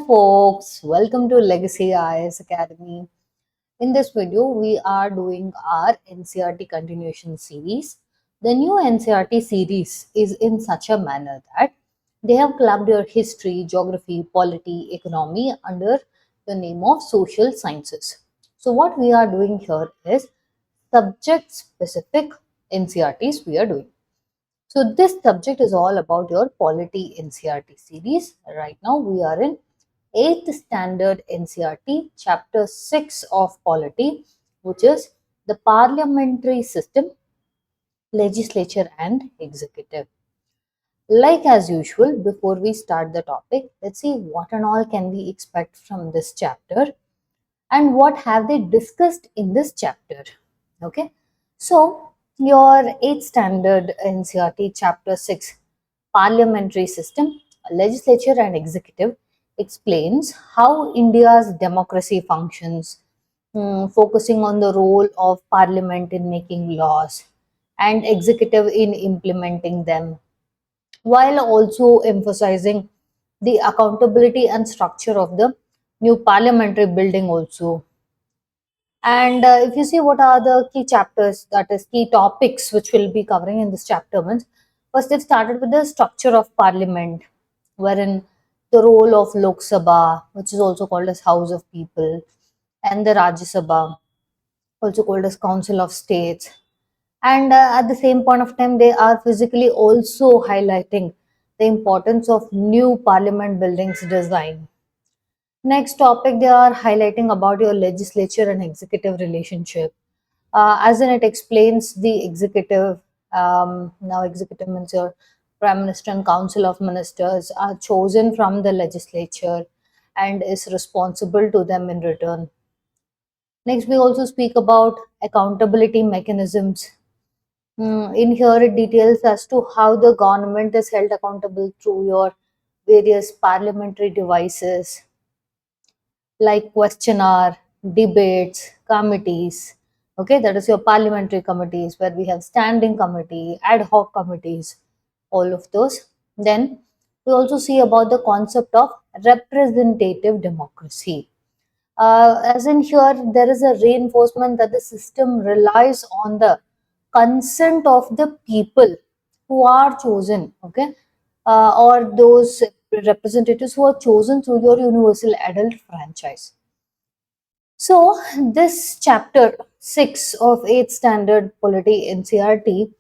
folks, welcome to Legacy IAS Academy. In this video, we are doing our NCERT continuation series. The new NCERT series is in such a manner that they have clubbed your history, geography, polity, economy under the name of social sciences. So what we are doing here is subject specific NCERTs we are doing. So this subject is all about your polity NCERT series. Right now we are in 8th standard NCERT chapter 6 of polity, which is the parliamentary system, legislature and executive. Like as usual, before we start the topic, let's see what and all can we expect from this chapter and what have they discussed in this chapter. Okay, so your 8th standard NCERT chapter 6 parliamentary system, legislature and executive explains how India's democracy functions, focusing on the role of parliament in making laws and executive in implementing them, while also emphasizing the accountability and structure of the new parliamentary building also. And if you see what are the key chapters, that is key topics which we'll be covering in this chapter, means first they've started with the structure of parliament, wherein the role of Lok Sabha, which is also called as House of People, and the Rajya Sabha, also called as Council of States. And at the same point of time, they are physically also highlighting the importance of new parliament buildings design. Next topic, they are highlighting about your legislature and executive relationship. As in, it explains the executive. Now, executive means your prime minister and council of ministers are chosen from the legislature and is responsible to them in return. Next, we also speak about accountability mechanisms. In here, it details as to how the government is held accountable through your various parliamentary devices like questionnaire, debates, committees. Okay, that is your parliamentary committees where we have standing committee, ad hoc committees, all of those. Then we also see about the concept of representative democracy. As in here, there is a reinforcement that the system relies on the consent of the people who are chosen, okay, or those representatives who are chosen through your universal adult franchise. So, this chapter 6 of 8th standard polity NCERT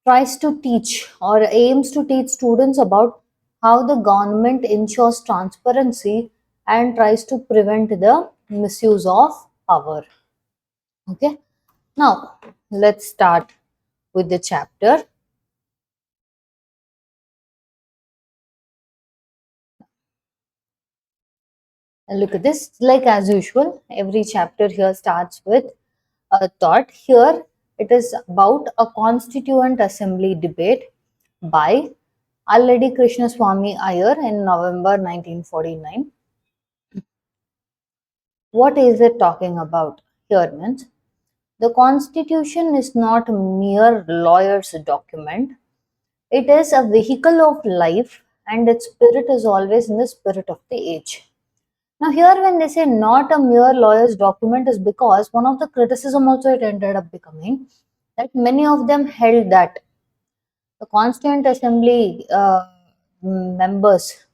tries to teach or aims to teach students about how the government ensures transparency and tries to prevent the misuse of power. Okay, now let's start with the chapter. And look at this, like as usual, every chapter here starts with a thought. Here it is about a constituent assembly debate by Alladi Krishnaswamy Iyer in November 1949. What is it talking about? Here means the constitution is not a mere lawyer's document. It is a vehicle of life and its spirit is always in the spirit of the age. Now here when they say not a mere lawyer's document is because one of the criticism also it ended up becoming that many of them held that the Constituent Assembly members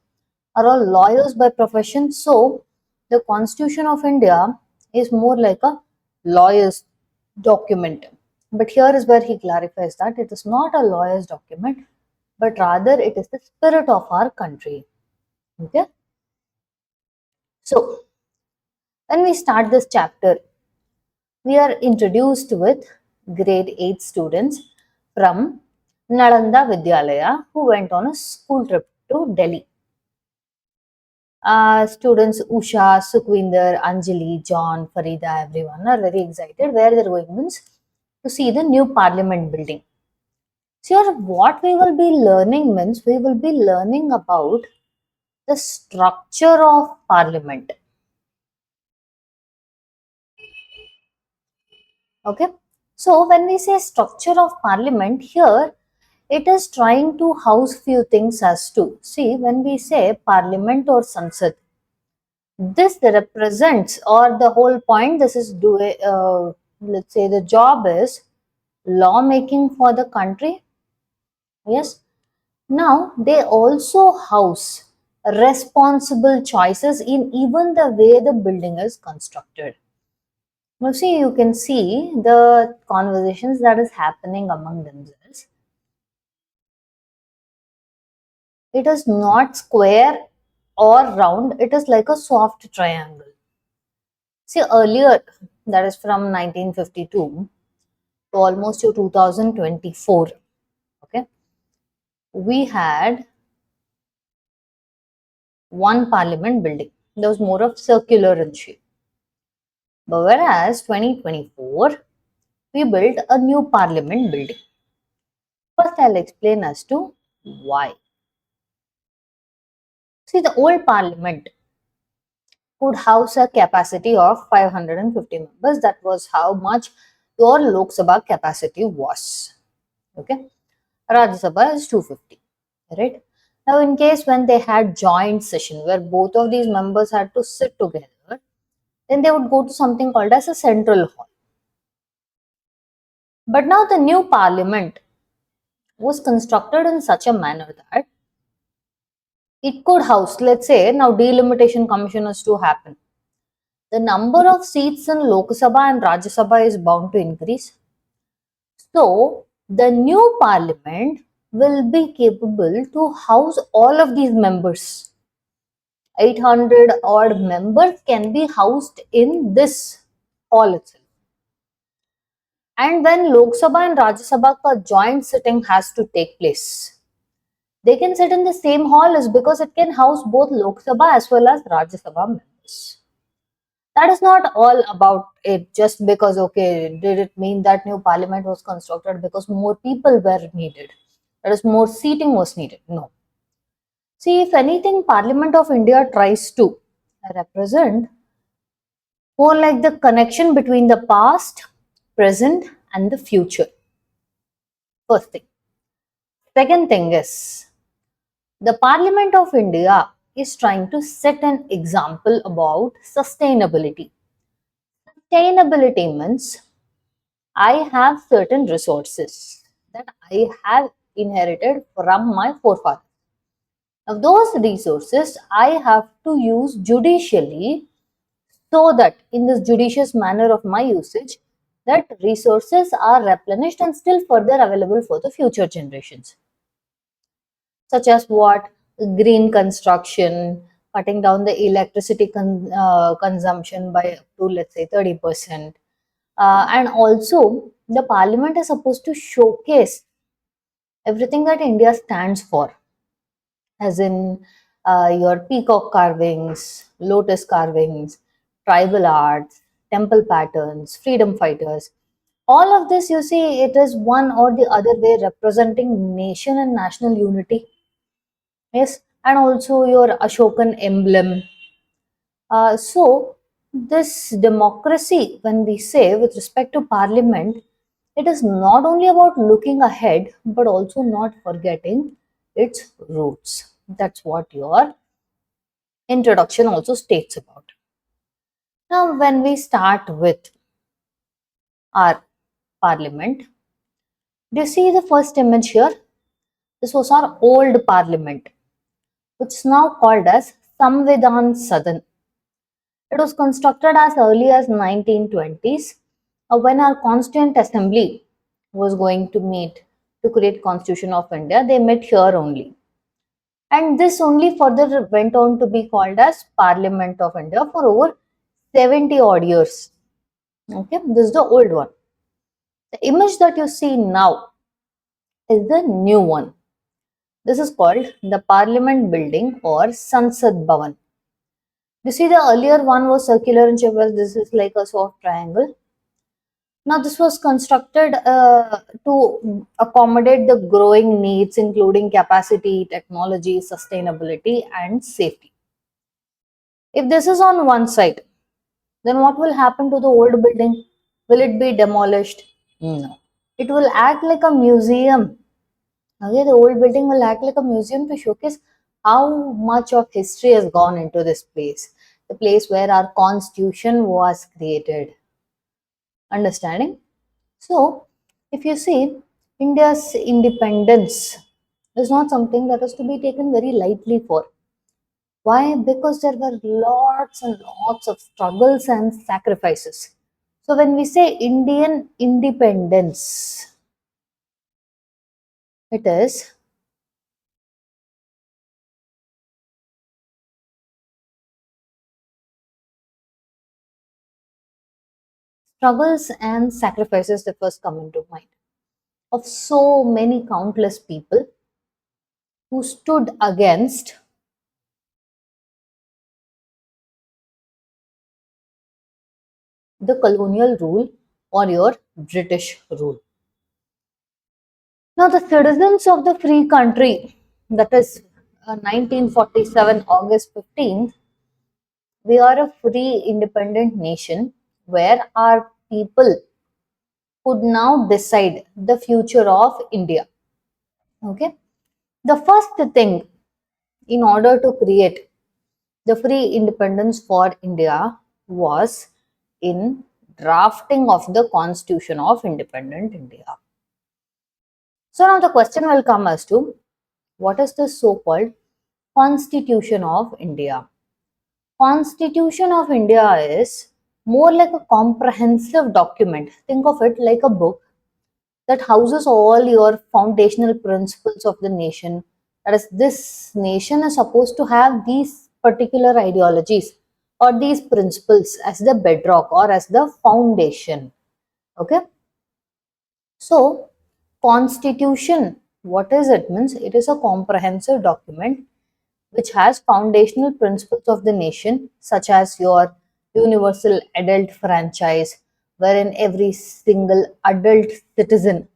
are all lawyers by profession. So the Constitution of India is more like a lawyer's document. But here is where he clarifies that it is not a lawyer's document, but rather it is the spirit of our country. Okay. So when we start this chapter, we are introduced with grade 8 students from Nalanda Vidyalaya who went on a school trip to Delhi. Students Usha, Sukhwinder, Anjali, John, Farida, everyone are very excited where they're going means to see the new parliament building. So here what we will be learning means we will be learning about the structure of parliament. Okay, so when we say structure of parliament here, it is trying to house few things as to see when we say parliament or Sansad. This represents, or the whole point, this is let's say the job is lawmaking for the country. Yes. Now they also house responsible choices in even the way the building is constructed. Now see, you can see the conversations that is happening among themselves. It is not square or round, it is like a soft triangle. See, earlier, that is from 1952 to almost to 2024, okay, we had one parliament building. That was more of circular in shape. But whereas 2024, we built a new parliament building. First, I'll explain as to why. See, the old parliament could house a capacity of 550 members. That was how much your Lok Sabha capacity was. Okay. Rajya Sabha is 250. Right. Now, in case when they had joint session where both of these members had to sit together, then they would go to something called as a central hall. But now the new parliament was constructed in such a manner that it could house, let's say, now delimitation commission is to happen. The number of seats in Lok Sabha and Rajya Sabha is bound to increase. So, the new parliament will be capable to house all of these members. 800 odd members can be housed in this hall itself. And when Lok Sabha and Rajya Sabha ka joint sitting has to take place, they can sit in the same hall is because it can house both Lok Sabha as well as Rajya Sabha members. That is not all about it just because, okay, did it mean that new parliament was constructed because more people were needed? That is, more seating was needed. No. See, if anything, Parliament of India tries to represent more like the connection between the past, present, and the future. First thing. Second thing is, the Parliament of India is trying to set an example about sustainability. Sustainability means I have certain resources that I have inherited from my forefathers. Now, those resources I have to use judicially so that in this judicious manner of my usage, that resources are replenished and still further available for the future generations. Such as what? Green construction, cutting down the electricity consumption by up to, let's say, 30%. And also, the parliament is supposed to showcase everything that India stands for, as in your peacock carvings, lotus carvings, tribal arts, temple patterns, freedom fighters. All of this, you see, it is one or the other way representing nation and national unity. Yes, and also your Ashokan emblem. So, this democracy, when we say with respect to parliament, it is not only about looking ahead, but also not forgetting its roots. That's what your introduction also states about. Now, when we start with our parliament, do you see the first image here? This was our old parliament, which is now called as Samvidhan Sadan. It was constructed as early as 1920s when our Constituent Assembly was going to meet to create Constitution of India. They met here only. And this only further went on to be called as Parliament of India for over 70 odd years. Okay, this is the old one. The image that you see now is the new one. This is called the Parliament Building or Sansad Bhavan. You see, the earlier one was circular in shape, whereas this is like a soft triangle. Now, this was constructed to accommodate the growing needs, including capacity, technology, sustainability, and safety. If this is on one side, then what will happen to the old building? Will it be demolished? No. It will act like a museum. Okay, the old building will act like a museum to showcase how much of history has gone into this place. the place where our constitution was created. Understanding? So, if you see, India's independence is not something that is to be taken very lightly for. Why? Because there were lots and lots of struggles and sacrifices. So, when we say Indian independence, it is struggles and sacrifices that first come into mind of so many countless people who stood against the colonial rule or your British rule. Now, the citizens of the free country, that is 1947, August 15th, we are a free independent nation where our people could now decide the future of India. Okay. The first thing in order to create the free independence for India was in drafting of the Constitution of Independent India. So now the question will come as to what is the so-called Constitution of India? Constitution of India is more like a comprehensive document. Think of it like a book that houses all your foundational principles of the nation. That is, this nation is supposed to have these particular ideologies or these principles as the bedrock or as the foundation. Okay. So, constitution, what is it? Means it is a comprehensive document which has foundational principles of the nation, such as your universal adult franchise, wherein every single adult citizen,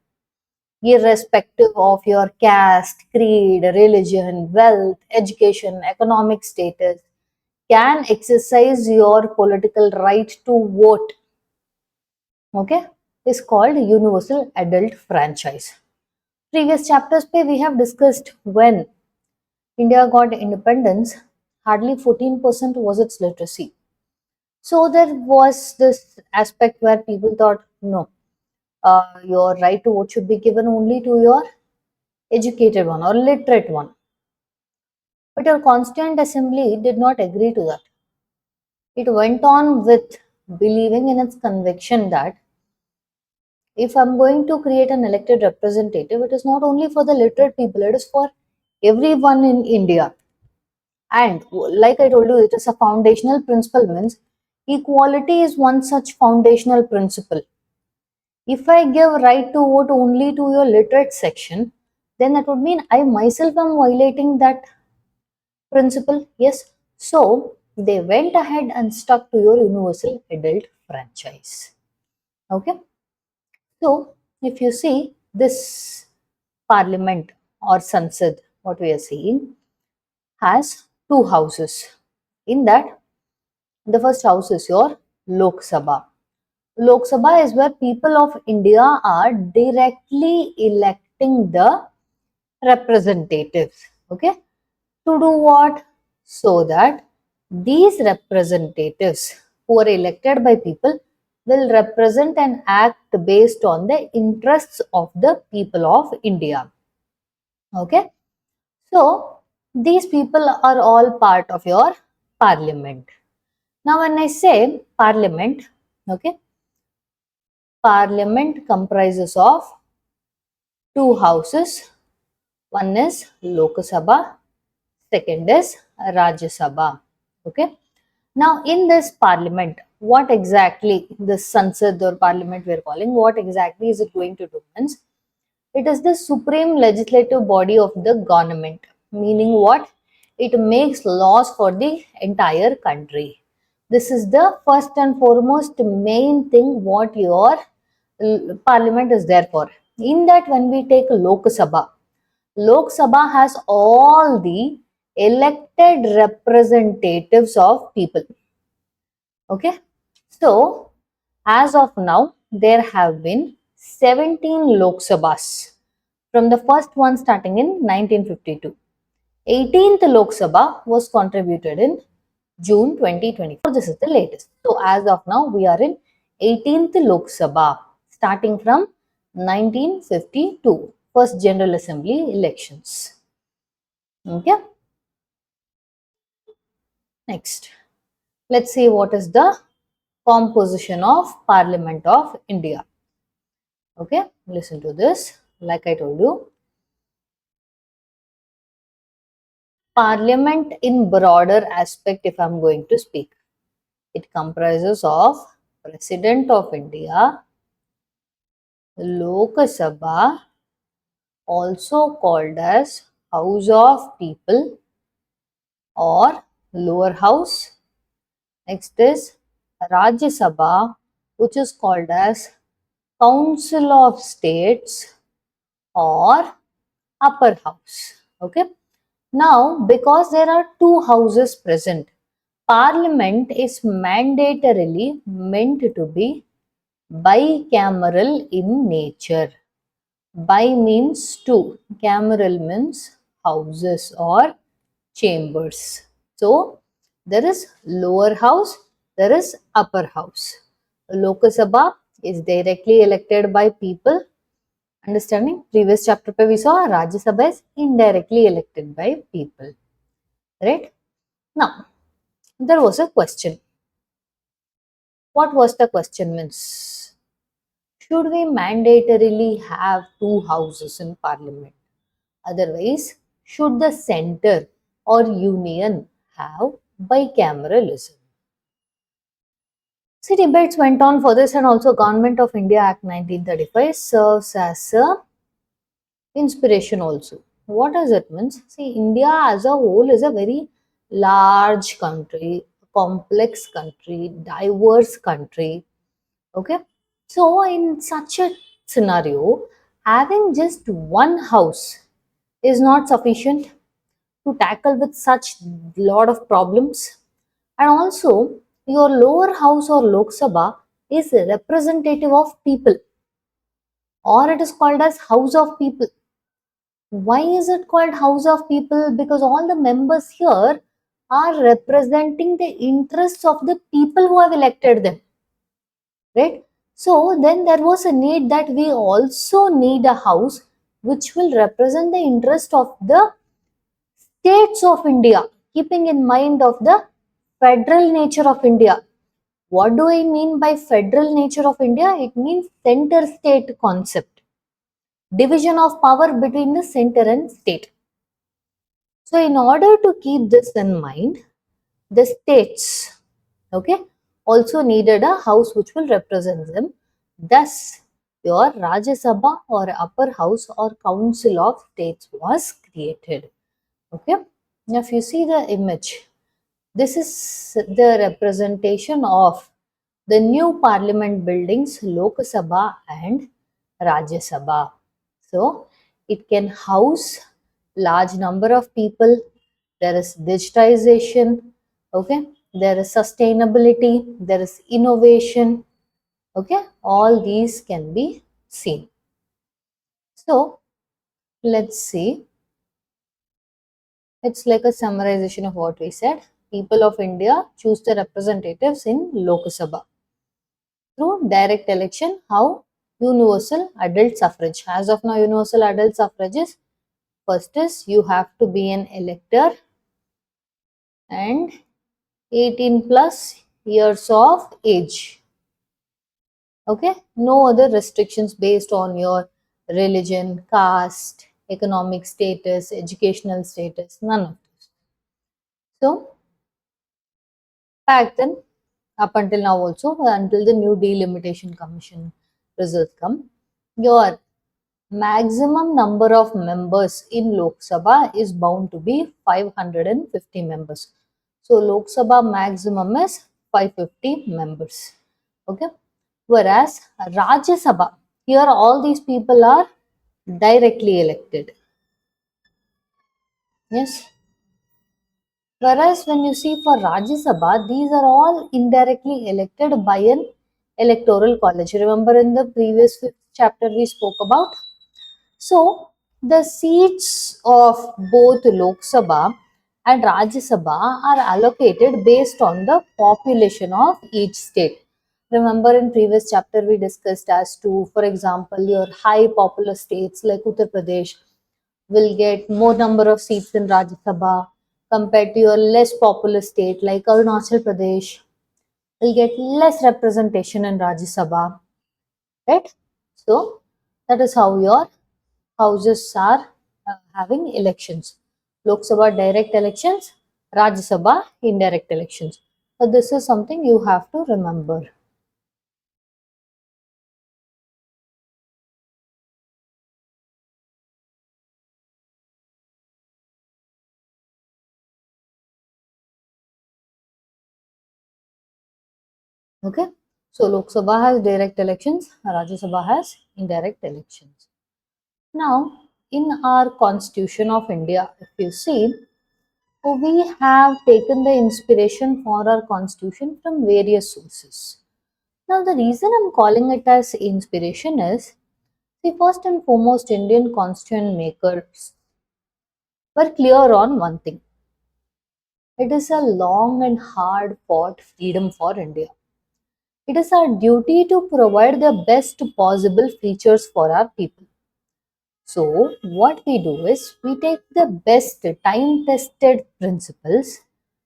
irrespective of your caste, creed, religion, wealth, education, economic status, can exercise your political right to vote. Okay, is called universal adult franchise. Previous chapters pe we have discussed when India got independence, hardly 14% was its literacy. So there was this aspect where people thought, no, your right to vote should be given only to your educated one or literate one. But your Constituent Assembly did not agree to that. It went on with believing in its conviction that if I'm going to create an elected representative, it is not only for the literate people, it is for everyone in India. And like I told you, it is a foundational principle, means equality is one such foundational principle. If I give right to vote only to your literate section, then that would mean I myself am violating that principle. Yes. So they went ahead and stuck to your universal adult franchise. Okay. So if you see this parliament or Sansad, what we are seeing has two houses. In that, the first house is your Lok Sabha. Lok Sabha is where people of India are directly electing the representatives. Okay. To do what? So that these representatives who are elected by people will represent and act based on the interests of the people of India. Okay. So these people are all part of your parliament. Now, when I say parliament, okay, parliament comprises of two houses. One is Lok Sabha, second is Rajya Sabha. Okay. Now, in this parliament, what exactly this Sansad or parliament we are calling, what exactly is it going to do? Means it is the supreme legislative body of the government, meaning what? It makes laws for the entire country. This is the first and foremost main thing what your parliament is there for. In that, when we take Lok Sabha has all the elected representatives of people. Okay. So, as of now, there have been 17 Lok Sabhas from the first one starting in 1952. 18th Lok Sabha was contributed in June 2024. This is the latest. So as of now, we are in 18th Lok Sabha, starting from 1952, first General Assembly elections. Okay. Next, let's see what is the composition of Parliament of India. Okay, listen to this. Like I told you, Parliament in broader aspect, if I'm going to speak, it comprises of President of India, Lok Sabha, also called as House of People or Lower House. Next is Rajya Sabha, which is called as Council of States or Upper House. Okay. Now, because there are two houses present, Parliament is mandatorily meant to be bicameral in nature. Bi means two, cameral means houses or chambers. So, there is lower house, there is upper house. Lok Sabha is directly elected by people. Understanding? Previous chapter we saw Rajya Sabha is indirectly elected by people. Right? Now, there was a question. What was the question means? Should we mandatorily have two houses in parliament? Otherwise, should the center or union have bicameralism? See, debates went on for this, and also Government of India Act 1935 serves as a inspiration also. What does it mean? See, India as a whole is a very large country, complex country, diverse country. Okay. So, in such a scenario, having just one house is not sufficient to tackle with such lot of problems. And also, your lower house or Lok Sabha is representative of people, or it is called as House of People. Why is it called House of People? Because all the members here are representing the interests of the people who have elected them, right? So then there was a need that we also need a house which will represent the interest of the states of India, keeping in mind of the federal nature of India. What do I mean by federal nature of India? It means center state concept, division of power between the center and state. So, in order to keep this in mind, the states, okay, also needed a house which will represent them. Thus, your Rajya Sabha or upper house or council of states was created. Okay. Now, if you see the image, this is the representation of the new parliament buildings, Lok Sabha and Rajya Sabha. So, it can house large number of people. There is digitization, okay? There is sustainability, there is innovation, okay? All these can be seen. So, let's see. It's like a summarization of what we said. People of India choose the representatives in Lok Sabha through direct election. How? Universal adult suffrage. As of now, universal adult suffrage is first is you have to be an elector and 18 plus years of age. Okay, no other restrictions based on your religion, caste, economic status, educational status, none of this. So, back then, up until now also, until the new delimitation commission results come, your maximum number of members in Lok Sabha is bound to be 550 members. So Lok Sabha maximum is 550 members. Okay. Whereas Rajya Sabha, here all these people are directly elected. Yes. Whereas when you see for Rajya Sabha, these are all indirectly elected by an electoral college. Remember in the previous fifth chapter we spoke about. So the seats of both Lok Sabha and Rajya Sabha are allocated based on the population of each state. Remember in previous chapter we discussed as to, for example, your high populous states like Uttar Pradesh will get more number of seats in Rajya Sabha compared to your less populous state like Arunachal Pradesh will get less representation in Rajya Sabha, right? So that is how your houses are having elections. Lok Sabha direct elections, Rajya Sabha indirect elections. So this is something you have to remember. Okay. So Lok Sabha has direct elections, Rajya Sabha has indirect elections. Now, in our Constitution of India, if you see, we have taken the inspiration for our Constitution from various sources. Now, the reason I'm calling it as inspiration is, see, first and foremost, Indian Constitution makers were clear on one thing. It is a long and hard fought freedom for India. It is our duty to provide the best possible features for our people. So, what we do is we take the best time tested principles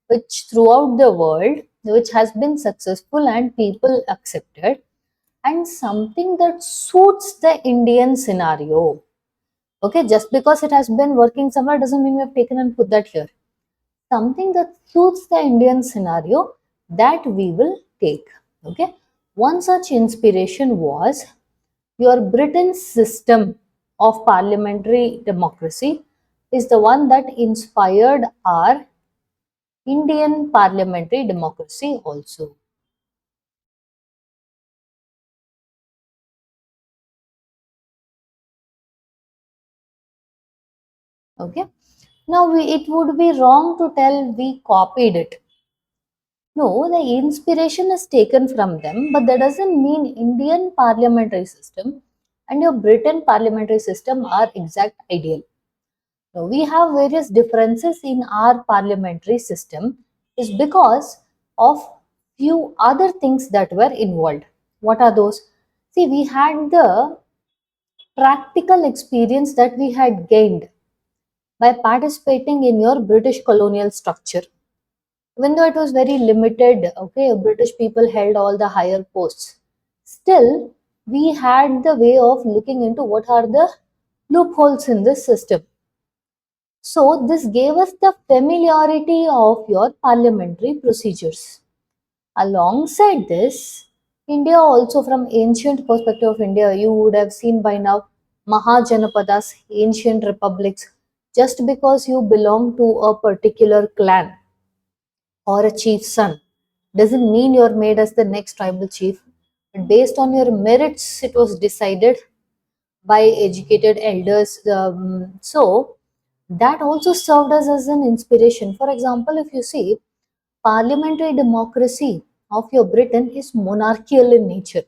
which throughout the world which has been successful and people accepted, and something that suits the Indian scenario. Okay, just because it has been working somewhere doesn't mean we have taken and put that here. Something that suits the Indian scenario that we will take. Okay, one such inspiration was your Britain's system of parliamentary democracy is the one that inspired our Indian parliamentary democracy also. Okay. Now it would be wrong to tell we copied it. No, the inspiration is taken from them, but that doesn't mean Indian parliamentary system and your Britain parliamentary system are exact ideal. Now, we have various differences in our parliamentary system is because of few other things that were involved. What are those? See, we had the practical experience that we had gained by participating in your British colonial structure. Even though it was very limited, okay, British people held all the higher posts. Still, we had the way of looking into what are the loopholes in this system. So, this gave us the familiarity of your parliamentary procedures. Alongside this, India also from ancient perspective of India, you would have seen by now Mahajanapadas, ancient republics. Just because you belong to a particular clan or a chief's son doesn't mean you're made as the next tribal chief. But based on your merits, it was decided by educated elders. So that also served us as an inspiration. For example, if you see, parliamentary democracy of your Britain is monarchical in nature,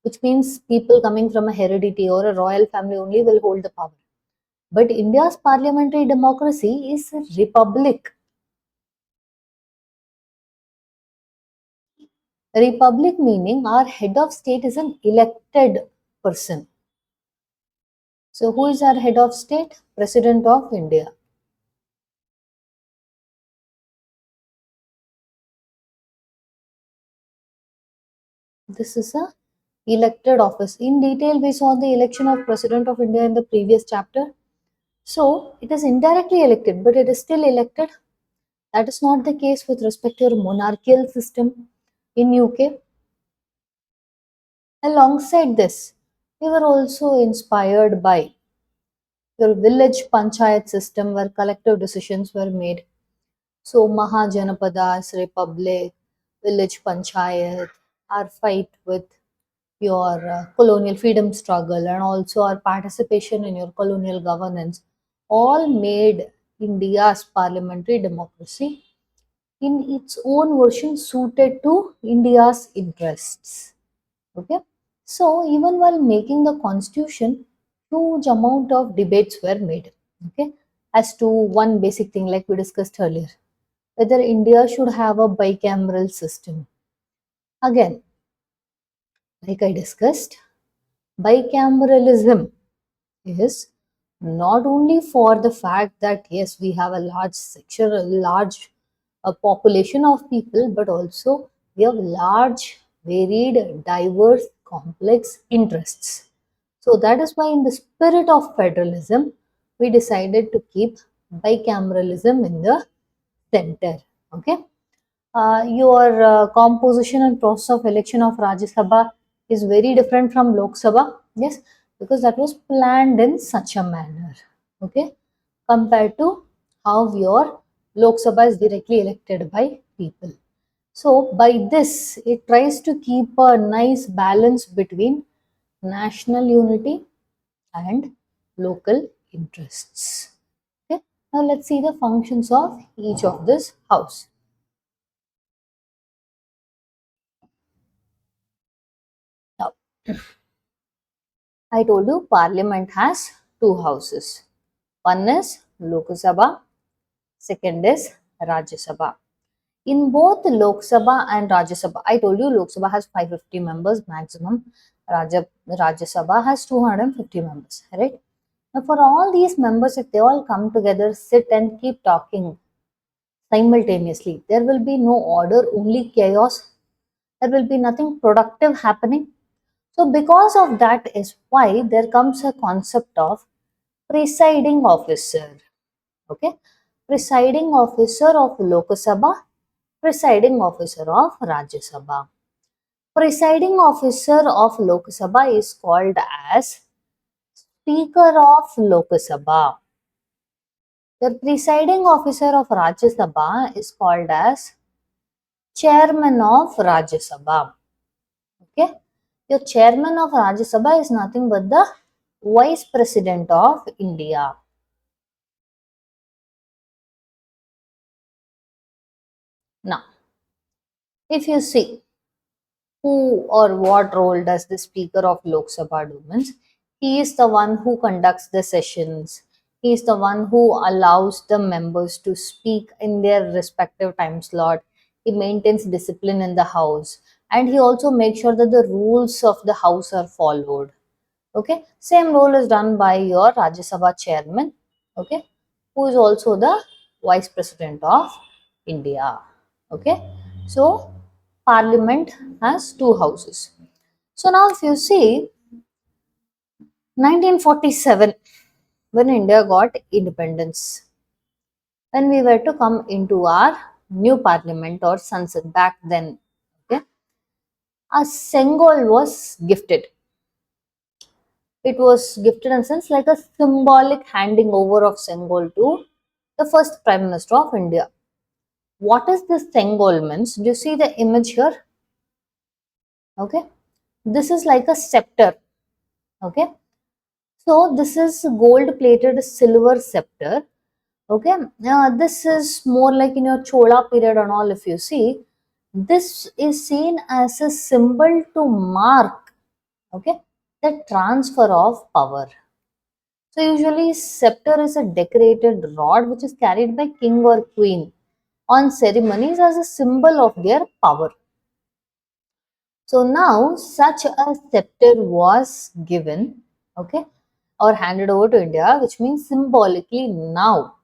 which means people coming from a heredity or a royal family only will hold the power. But India's parliamentary democracy is a republic. Republic meaning our head of state is an elected person. So who is our head of state? President of India. This is a elected office. In detail, we saw the election of President of India in the previous chapter. So it is indirectly elected, but it is still elected. That is not the case with respect to your monarchical system in UK. Alongside this, we were also inspired by your village panchayat system where collective decisions were made. So Mahajanapadas, Republic, village panchayat, our fight with your colonial freedom struggle and also our participation in your colonial governance all made India's parliamentary democracy in its own version suited to India's interests. Okay. So even while making the constitution, huge amount of debates were made. Okay. as to one basic thing like we discussed earlier, whether India should have a bicameral system. Again, like I discussed, bicameralism is not only for the fact that yes, we have a large section, a large population of people, but also we have large, varied, diverse, complex interests. So that is why, in the spirit of federalism, we decided to keep bicameralism in the center. Okay. Your composition and process of election of Rajya Sabha is very different from Lok Sabha. Yes, because that was planned in such a manner. Okay, compared to how your Lok Sabha is directly elected by people. So by this, it tries to keep a nice balance between national unity and local interests. Okay, now let's see the functions of each of this house. Now, I told you Parliament has two houses. One is Lok Sabha, second is Rajya Sabha. In both Lok Sabha and Rajya Sabha, I told you Lok Sabha has 550 members maximum. Rajya Sabha has 250 members, right? Now, for all these members, if they all come together, sit and keep talking simultaneously, there will be no order, only chaos. There will be nothing productive happening. So, because of that is why there comes a concept of presiding officer. Okay, presiding officer of Lok Sabha, presiding officer of Rajya Sabha. Presiding officer of Lok Sabha is called as Speaker of Lok Sabha. The presiding officer of Rajya Sabha is called as Chairman of Rajya Sabha. Okay, your Chairman of Rajya Sabha is nothing but the Vice President of India. Now, if you see who or what role does the Speaker of Lok Sabha do, means he is the one who conducts the sessions. He is the one who allows the members to speak in their respective time slot. He maintains discipline in the house, and he also makes sure that the rules of the house are followed. Okay, same role is done by your Rajya Sabha chairman. Okay, who is also the Vice President of India. Okay, so Parliament has two houses. So now, if you see 1947, when India got independence, when we were to come into our new parliament or Sansad back then, okay, a Sengol was gifted. It was gifted in a sense like a symbolic handing over of Sengol to the first Prime Minister of India. What is this Sengol means? Do you see the image here? Okay, this is like a scepter. Okay, so this is gold plated silver scepter. Okay, this is more like in your Chola period and all. If you see, this is seen as a symbol to mark, okay, the transfer of power. So usually scepter is a decorated rod which is carried by king or queen on ceremonies as a symbol of their power. So now such a scepter was given, okay, or handed over to India, which means symbolically now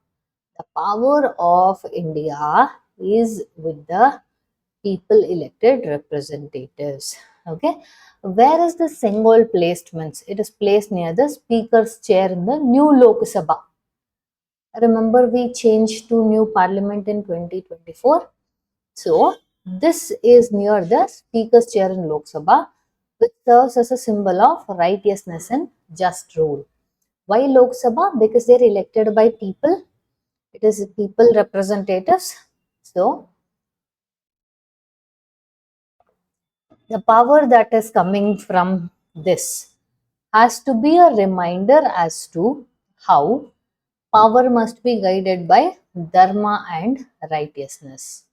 the power of India is with the people elected representatives. Okay, where is the Sengol placed? Means it is placed near the speaker's chair in the new Lok Sabha. Remember, we changed to new parliament in 2024. So, this is near the speaker's chair in Lok Sabha, which serves as a symbol of righteousness and just rule. Why Lok Sabha? Because they are elected by people. It is people representatives. So, the power that is coming from this has to be a reminder as to how power must be guided by dharma and righteousness.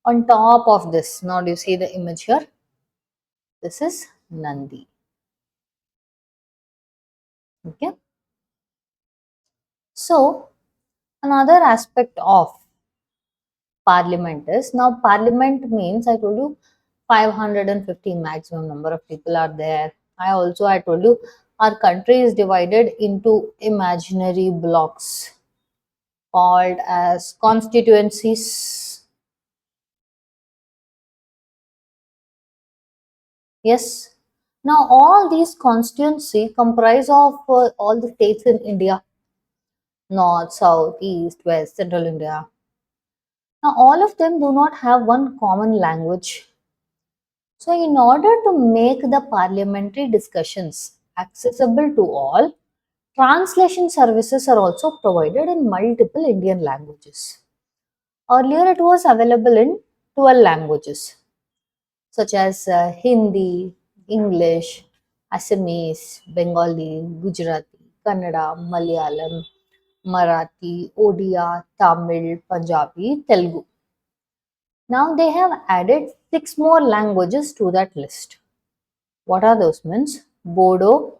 On top of this, now do you see the image here? This is Nandi. Okay. So Another aspect of parliament is, now parliament means, I told you 550 maximum number of people are there. I told you our country is divided into imaginary blocks called as constituencies. Yes. Now all these constituency comprise of all the states in India: north, south, east, west, central India. Now all of them do not have one common language. So in order to make the parliamentary discussions accessible to all, translation services are also provided in multiple Indian languages. Earlier it was available in 12 languages such as Hindi, English, Assamese, Bengali, Gujarati, Kannada, Malayalam, Marathi, Odia, Tamil, Punjabi, Telugu. Now they have added 6 more languages to that list. What are those means? Bodo,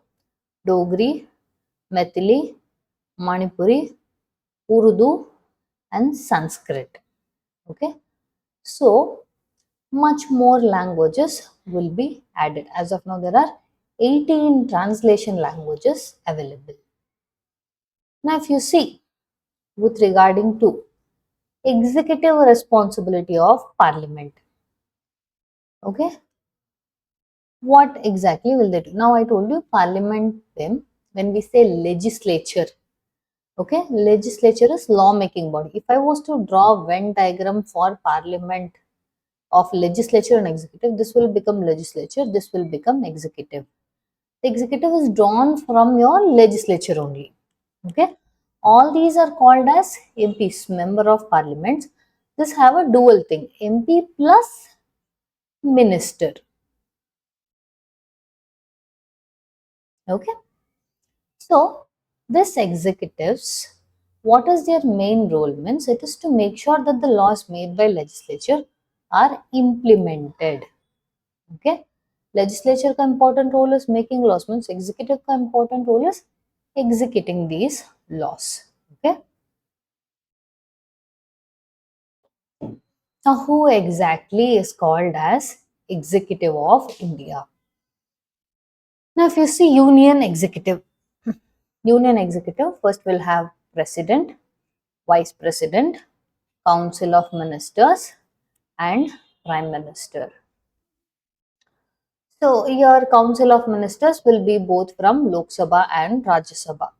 Dogri, Maithili, Manipuri, Urdu, and Sanskrit. Okay, so much more languages will be added. As of now, there are 18 translation languages available. Now, if you see with regarding to executive responsibility of parliament, okay, what exactly will they do? Now, I told you parliament, when we say legislature, okay, legislature is law making body. If I was to draw a Venn diagram for parliament of legislature and executive, this will become legislature, this will become executive. The executive is drawn from your legislature only. Okay, all these are called as MPs, member of parliament. This have a dual thing, MP plus minister. Okay, so this executives, what is their main role means? It is to make sure that the laws made by legislature are implemented. Okay, legislature का important role is making laws, means executive का important role is executing these laws. Okay, now who exactly is called as executive of India? Now if you see union executive, first will have president, vice president, council of ministers, and prime minister. So your council of ministers will be both from Lok Sabha and Rajya Sabha.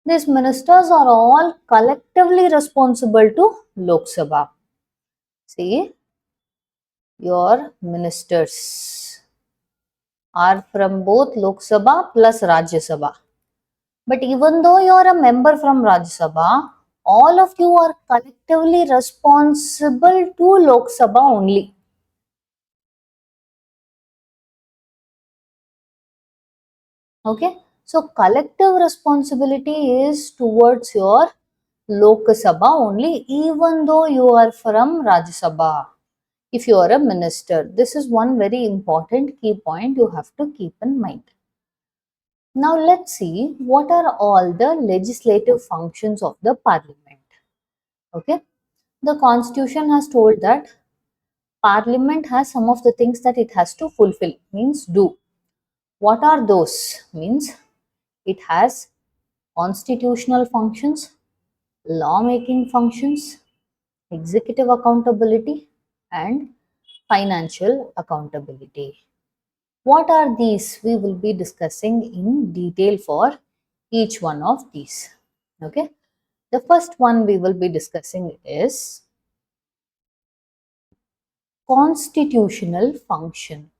These ministers are all collectively responsible to Lok Sabha. See, your ministers are from both Lok Sabha plus Rajya Sabha. But even though you are a member from Rajya Sabha, all of you are collectively responsible to Lok Sabha only. Okay, so collective responsibility is towards your Lok Sabha only, even though you are from Rajya Sabha. If you are a minister, this is one very important key point you have to keep in mind. Now let's see what are all the legislative functions of the parliament. Okay, the constitution has told that parliament has some of the things that it has to fulfill, means do. What are those? Means it has constitutional functions, law making functions, executive accountability, and financial accountability. What are these? We will be discussing in detail for each one of these. Okay. The first one we will be discussing is constitutional function.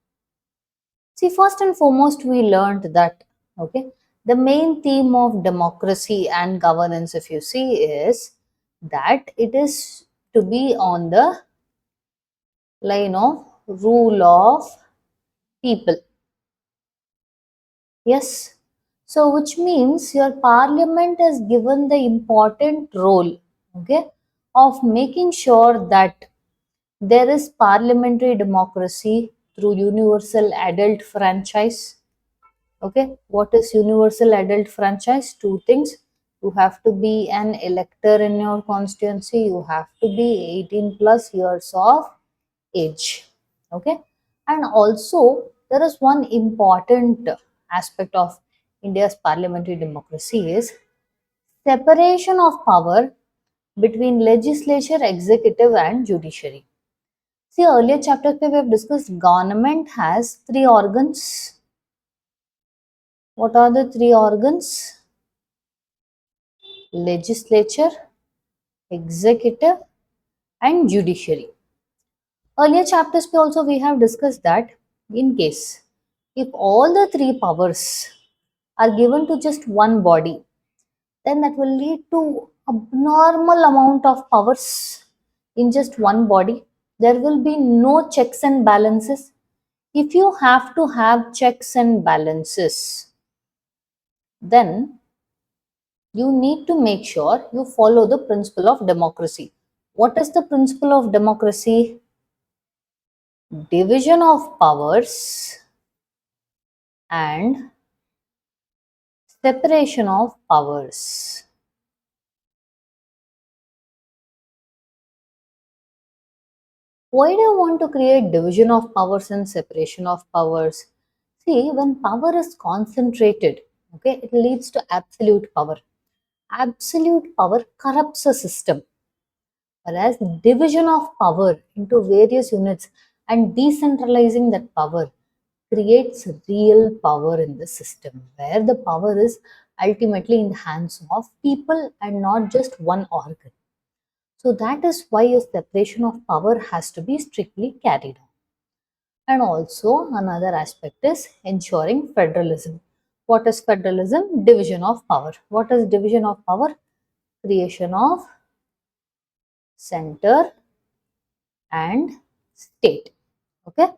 See, first and foremost, we learned that, okay, the main theme of democracy and governance, if you see, is that it is to be on the line of rule of people. Yes. So, which means your parliament is given the important role, okay, of making sure that there is parliamentary democracy through universal adult franchise. Okay, what is universal adult franchise? Two things: You have to be an elector in your constituency. You have to be 18 plus years of age. Okay. And also, there is one important aspect of India's parliamentary democracy is separation of power between legislature, executive, and judiciary. See, earlier chapters we have discussed government has three organs. What are the three organs? Legislature, executive, and judiciary. Earlier chapters also we have discussed that in case if all the three powers are given to just one body, then that will lead to abnormal amount of powers in just one body. There will be no checks and balances. If you have to have checks and balances, then you need to make sure you follow the principle of democracy. What is the principle of democracy? Division of powers and separation of powers. Why do you want to create division of powers and separation of powers? See, when power is concentrated, okay, it leads to absolute power. Absolute power corrupts a system, whereas division of power into various units and decentralizing that power creates real power in the system, where the power is ultimately in the hands of people and not just one organ. So that is why a separation of power has to be strictly carried on. And also another aspect is ensuring federalism. What is federalism? Division of power. What is division of power? Creation of center and state. Okay.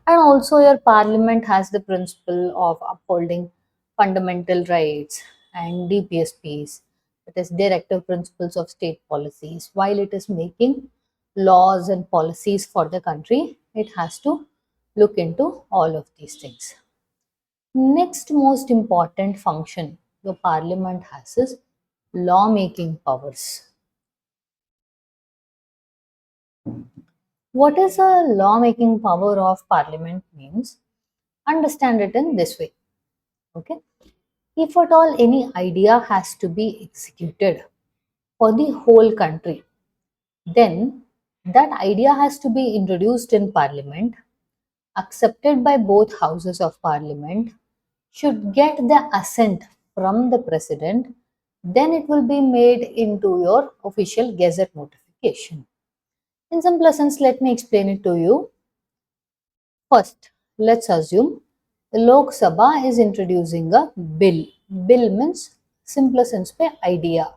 And also your parliament has the principle of upholding fundamental rights and DPSPs, that is directive principles of state policies. While it is making laws and policies for the country, it has to look into all of these things. Next most important function the parliament has is lawmaking powers. What is a lawmaking power of parliament means? Understand it in this way. Okay. If at all any idea has to be executed for the whole country, then that idea has to be introduced in parliament, accepted by both houses of parliament, should get the assent from the president, then it will be made into your official gazette notification. In simple essence, let me explain it to you. First, let's assume the Lok Sabha is introducing a bill. Bill means simple sense by idea,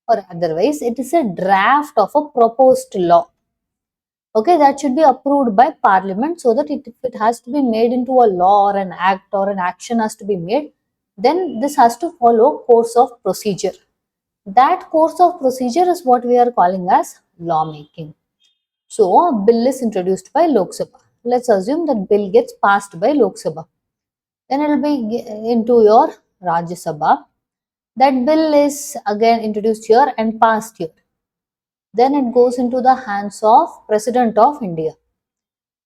or otherwise it is a draft of a proposed law. Okay, that should be approved by parliament so that if it has to be made into a law or an act or an action has to be made, then this has to follow course of procedure. That course of procedure is what we are calling as lawmaking. So, a bill is introduced by Lok Sabha. Let's assume that bill gets passed by Lok Sabha. Then it will be into your Rajya Sabha. That bill is again introduced here and passed here. Then it goes into the hands of President of India.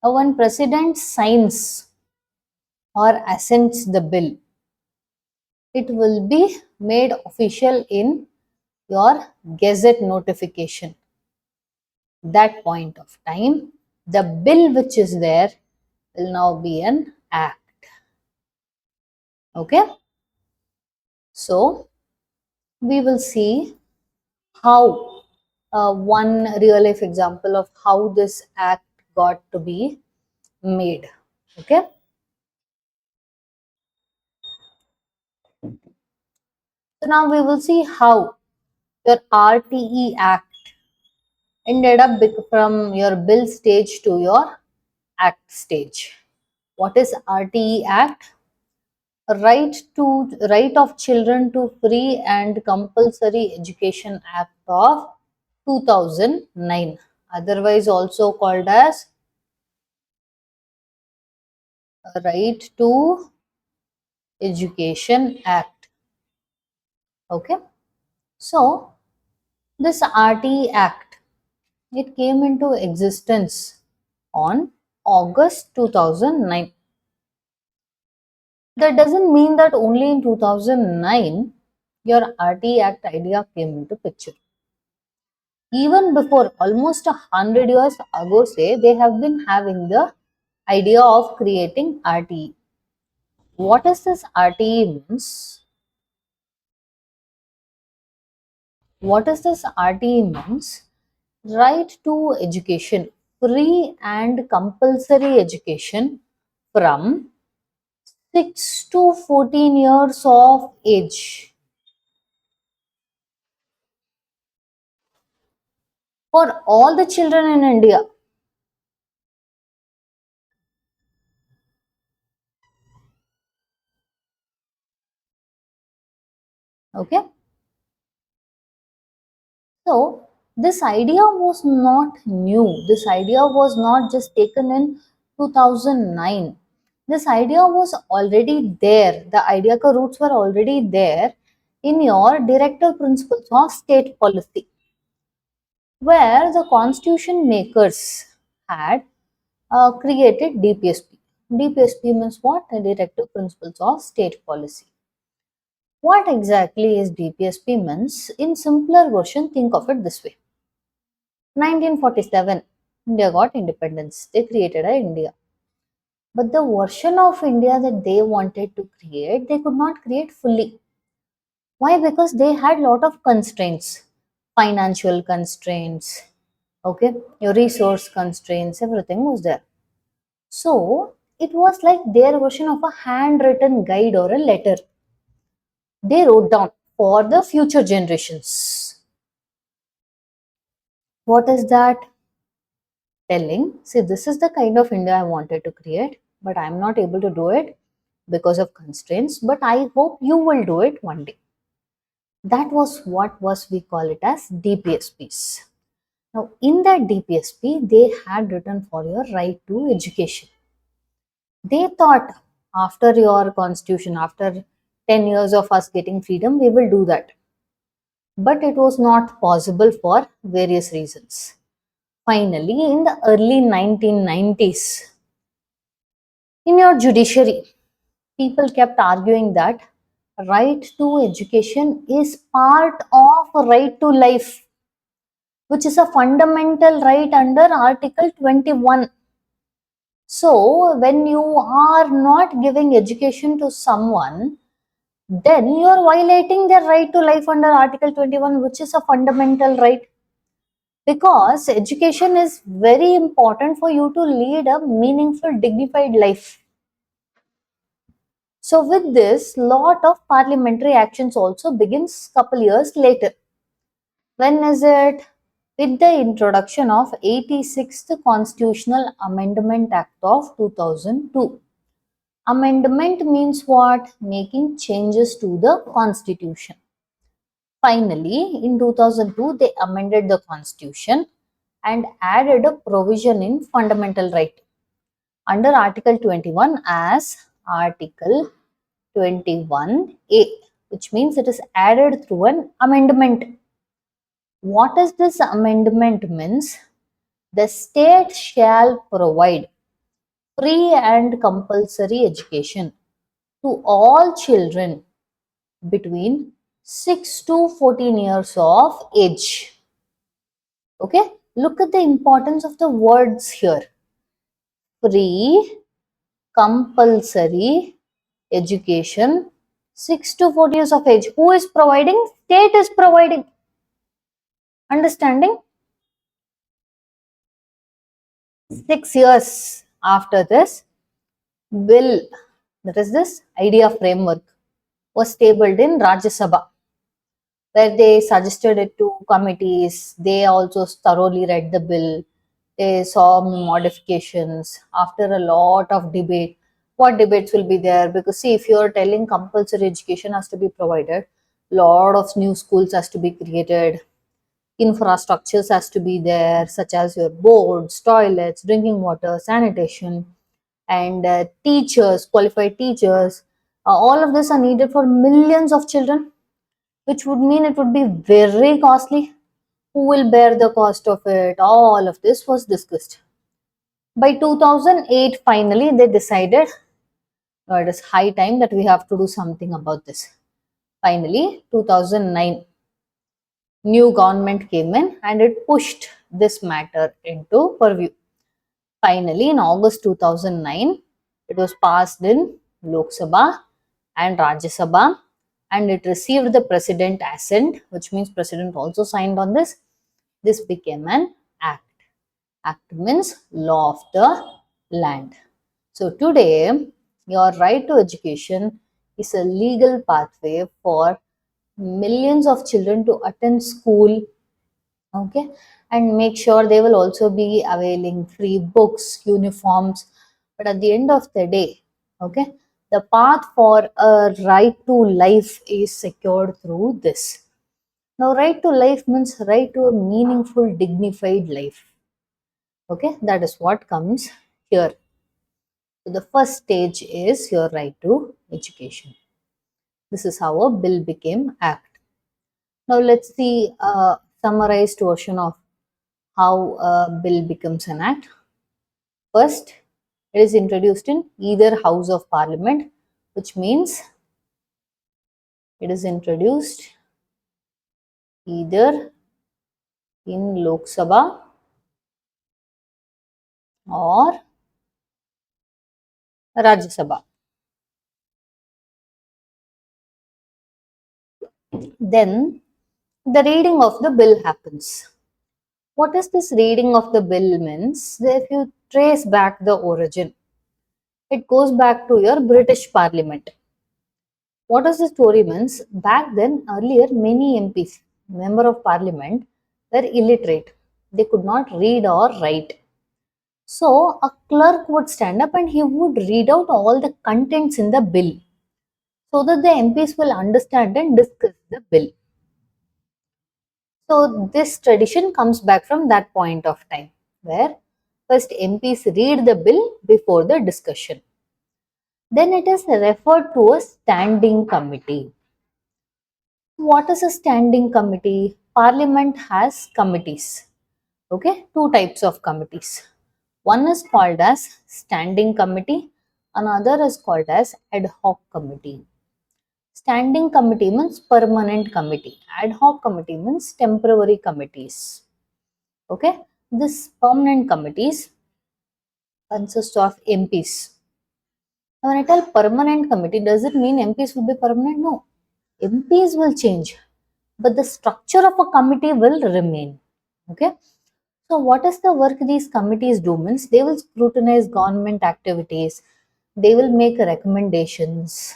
Now, when President signs or assents the bill, it will be made official in your Gazette notification. That point of time, the bill which is there will now be an act. Okay. So, we will see how one real life example of how this act got to be made. Okay. So, now we will see how your RTE Act ended up from your bill stage to your act stage. What is RTE Act? Right of Children to Free and Compulsory Education Act of 2009, otherwise also called as Right to Education Act. Okay. So this RT Act, it came into existence on August 2009. That doesn't mean that only in 2009 your RT Act idea came into picture. Even before, almost 100 years ago, say, they have been having the idea of creating RTE. What is this RTE means? What is this RTE means? Right to education, free and compulsory education from 6 to 14 years of age for all the children in India. Okay. So, this idea was not new. This idea was not just taken in 2009. This idea was already there. The idea ka roots were already there in your directive principles of state policy, where the constitution makers had created DPSP. DPSP means what? The directive principles of state policy. What exactly is DPSP means? In simpler version, think of it this way. 1947, India got independence. They created a India. But the version of India that they wanted to create, they could not create fully. Why? Because they had lot of constraints, financial constraints, okay, your resource constraints, everything was there. So it was like their version of a handwritten guide or a letter. They wrote down for the future generations. What is that? Telling, see, this is the kind of India I wanted to create, but I'm not able to do it because of constraints, but I hope you will do it one day. That was what was we call it as DPSPs. Now, in that DPSP, they had written for your right to education. They thought after your constitution, after 10 years of us getting freedom, we will do that. But it was not possible for various reasons. Finally, in the early 1990s, in your judiciary, people kept arguing that right to education is part of right to life, which is a fundamental right under Article 21. So, when you are not giving education to someone, then you are violating their right to life under Article 21, which is a fundamental right. Because education is very important for you to lead a meaningful, dignified life. So with this, lot of parliamentary actions also begins couple years later. When is it? With the introduction of 86th Constitutional Amendment Act of 2002. Amendment means what? Making changes to the constitution. Finally, in 2002, they amended the constitution and added a provision in fundamental right under Article 21 as Article 21A, which means it is added through an amendment. What is this amendment means? The state shall provide free and compulsory education to all children between 6 to 14 years of age. Okay, look at the importance of the words here. Free, compulsory education, 6 to 14 years of age. Who is providing? State is providing. Understanding? 6 years after this bill, that is this idea framework, was tabled in Rajya Sabha, where they suggested it to committees. They also thoroughly read the bill. They saw modifications after a lot of debate. What debates will be there? Because see, if you are telling compulsory education has to be provided, lot of new schools has to be created, infrastructures has to be there, such as your boards, toilets, drinking water, sanitation, and teachers, qualified teachers. All of this are needed for millions of children. which would mean it would be very costly. Who will bear the cost of it? All of this was discussed. By 2008, finally, they decided it is high time that we have to do something about this. Finally, 2009, new government came in and it pushed this matter into purview. Finally, in August 2009, it was passed in Lok Sabha and Rajya Sabha, and it received the president assent, which means president also signed on this. This became an act. Act means law of the land. So today, your right to education is a legal pathway for millions of children to attend school, okay, and make sure they will also be availing free books, uniforms. But at the end of the day, okay, the path for a right to life is secured through this. Now, right to life means right to a meaningful, dignified life. Okay, that is what comes here. So the first stage is your right to education. This is how a bill became act. Now let's see a summarized version of how a bill becomes an act. First, it is introduced in either House of Parliament, which means it is introduced either in Lok Sabha or Rajya Sabha. Then the reading of the bill happens. What is this reading of the bill means? If you trace back the origin, it goes back to your British Parliament. What is the story means? Back then, earlier, many MPs, Member of Parliament, were illiterate. They could not read or write. So, a clerk would stand up and he would read out all the contents in the bill so that the MPs will understand and discuss the bill. So, this tradition comes back from that point of time where first MPs read the bill before the discussion. Then it is referred to a standing committee. What is a standing committee? Parliament has committees. Okay, two types of committees. One is called as standing committee, another is called as ad hoc committee. Standing committee means permanent committee. Ad hoc committee means temporary committees. Okay, this permanent committees consist of MPs. Now, when I tell permanent committee, does it mean MPs will be permanent? No. MPs will change, but the structure of a committee will remain. Okay. So, what is the work these committees do? Means they will scrutinize government activities, they will make recommendations,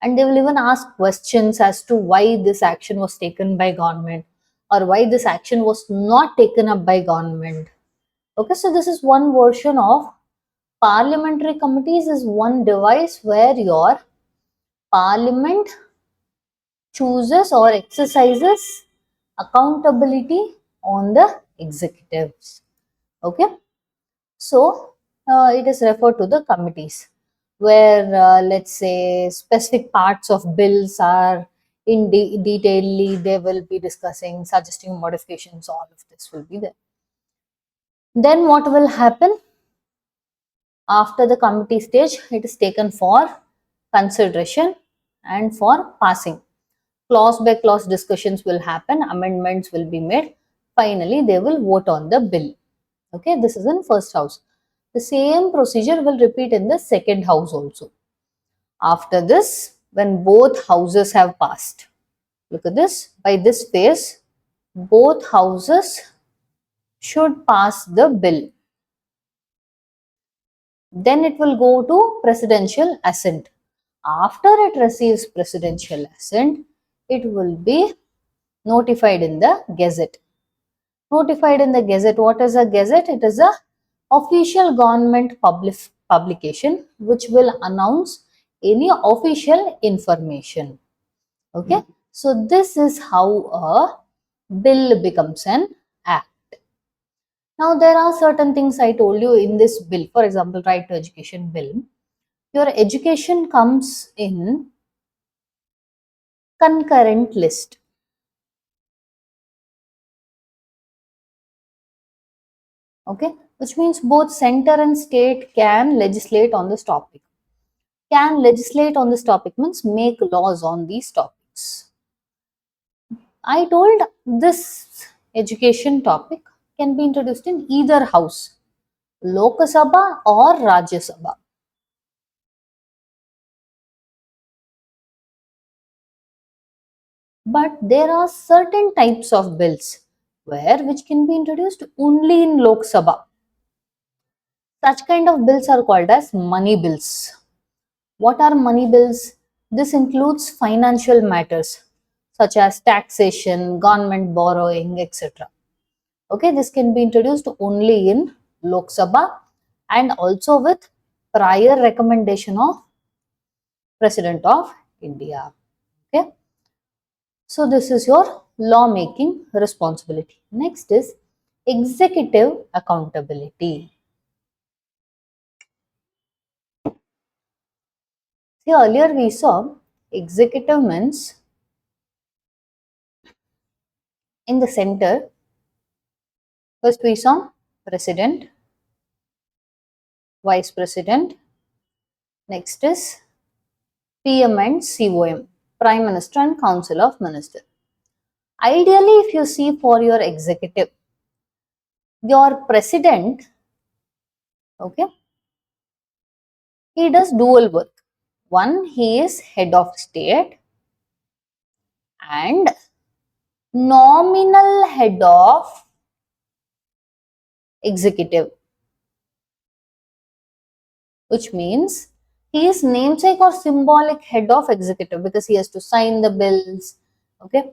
and they will even ask questions as to why this action was taken by government or why this action was not taken up by government. Okay, so this is one version of parliamentary committees, is one device where your parliament chooses or exercises accountability on the executives. Okay, so it is referred to the committees where let's say specific parts of bills are in detailedly they will be discussing, suggesting modifications, all of this will be there. Then what will happen after the committee stage? It is taken for consideration and for passing. Clause by clause discussions will happen, amendments will be made, finally they will vote on the bill. Okay, this is in first house. The same procedure will repeat in the second house also. After this, when both houses have passed, look at this, by this phase both houses should pass the bill. Then it will go to presidential assent. After it receives presidential assent, it will be notified in the Gazette. Notified in the Gazette. What is a Gazette? It is a official government publication which will announce any official information. Okay, so this is how a bill becomes an act. Now there are certain things I told you in this bill. For example, right to education bill. Your education comes in concurrent list. Okay, which means both center and state can legislate on this topic. Can legislate on this topic means make laws on these topics. I told this education topic can be introduced in either house, Lok Sabha or Rajya Sabha. But there are certain types of bills which can be introduced only in Lok Sabha. Such kind of bills are called as money bills. What are money bills? This includes financial matters such as taxation, government borrowing, etc. Okay, this can be introduced only in Lok Sabha and also with prior recommendation of President of India. Okay, so this is your lawmaking responsibility. Next is executive accountability. See, earlier we saw executive means in the center. First we saw president, vice president. Next is PM and COM, Prime Minister and Council of Ministers. Ideally, if you see for your executive, your president, okay, he does dual work. One, he is head of state and nominal head of executive, which means he is namesake or symbolic head of executive because he has to sign the bills. Okay,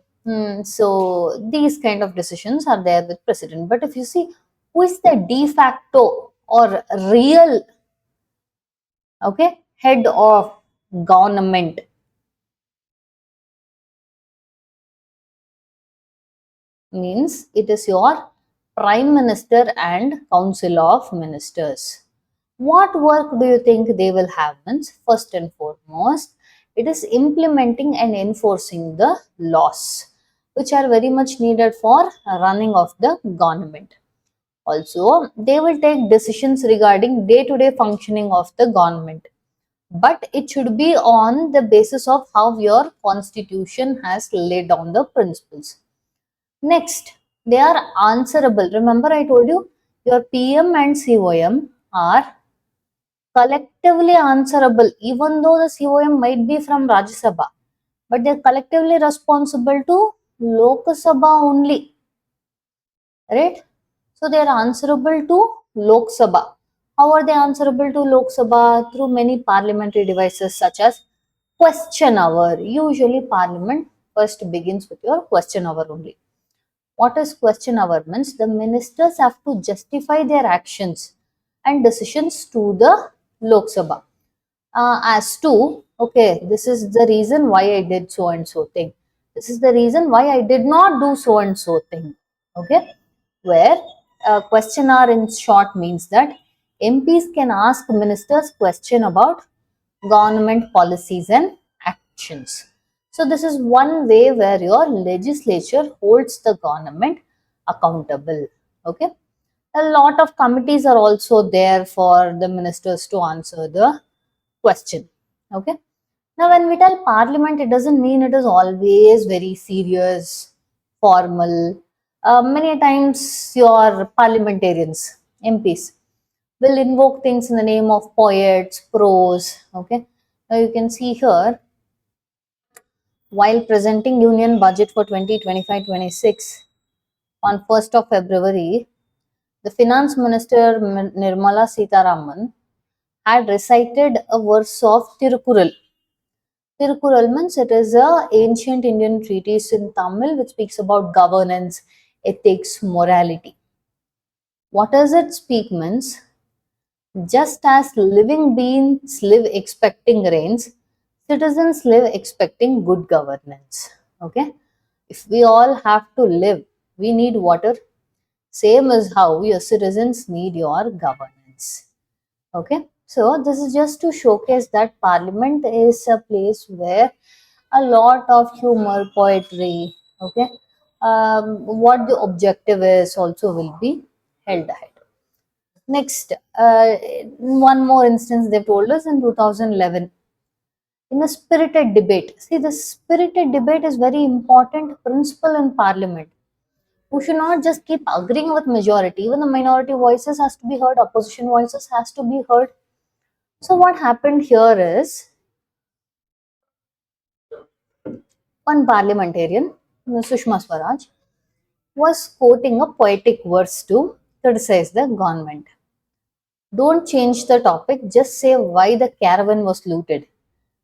so these kind of decisions are there with president. But if you see who is the de facto or real, okay, head of government, means it is your prime minister and council of ministers. What work do you think they will have? Means first and foremost, it is implementing and enforcing the laws which are very much needed for running of the government. Also, they will take decisions regarding day-to-day functioning of the government, but it should be on the basis of how your constitution has laid down the principles. Next, they are answerable. Remember, I told you your PM and COM are collectively answerable, even though the COM might be from Rajya Sabha, but they're collectively responsible to Lok Sabha only, right? So they are answerable to Lok Sabha. How are they answerable to Lok Sabha? Through many parliamentary devices such as question hour. Usually, Parliament first begins with your question hour only. What is question hour? Means the ministers have to justify their actions and decisions to the Lok Sabha. As to, okay, this is the reason why I did so and so thing. This is the reason why I did not do so and so thing. Okay, where question hour in short means that MPs can ask ministers question about government policies and actions. So this is one way where your legislature holds the government accountable. Okay, a lot of committees are also there for the ministers to answer the question. Okay, now when we tell parliament, it doesn't mean it is always very serious, formal. Many times your parliamentarians, MPs, will invoke things in the name of poets, prose. Okay, now you can see here while presenting Union Budget for 2025-26 on 1st of February, the Finance Minister Nirmala Sitharaman had recited a verse of Tirukural. Tirukural means it is a ancient Indian treatise in Tamil which speaks about governance, ethics, morality. What does it speak means? Just as living beings live expecting rains, citizens live expecting good governance. Okay, if we all have to live, we need water. Same as how your citizens need your governance. Okay, so this is just to showcase that Parliament is a place where a lot of humor, poetry, okay. What the objective is also will be held ahead. Next, one more instance they told us in 2011 in a spirited debate. See, the spirited debate is very important principle in Parliament. We should not just keep agreeing with majority. Even the minority voices has to be heard. Opposition voices has to be heard. So what happened here is one parliamentarian, Sushma Swaraj, was quoting a poetic verse to criticize the government. Don't change the topic, just say why the caravan was looted.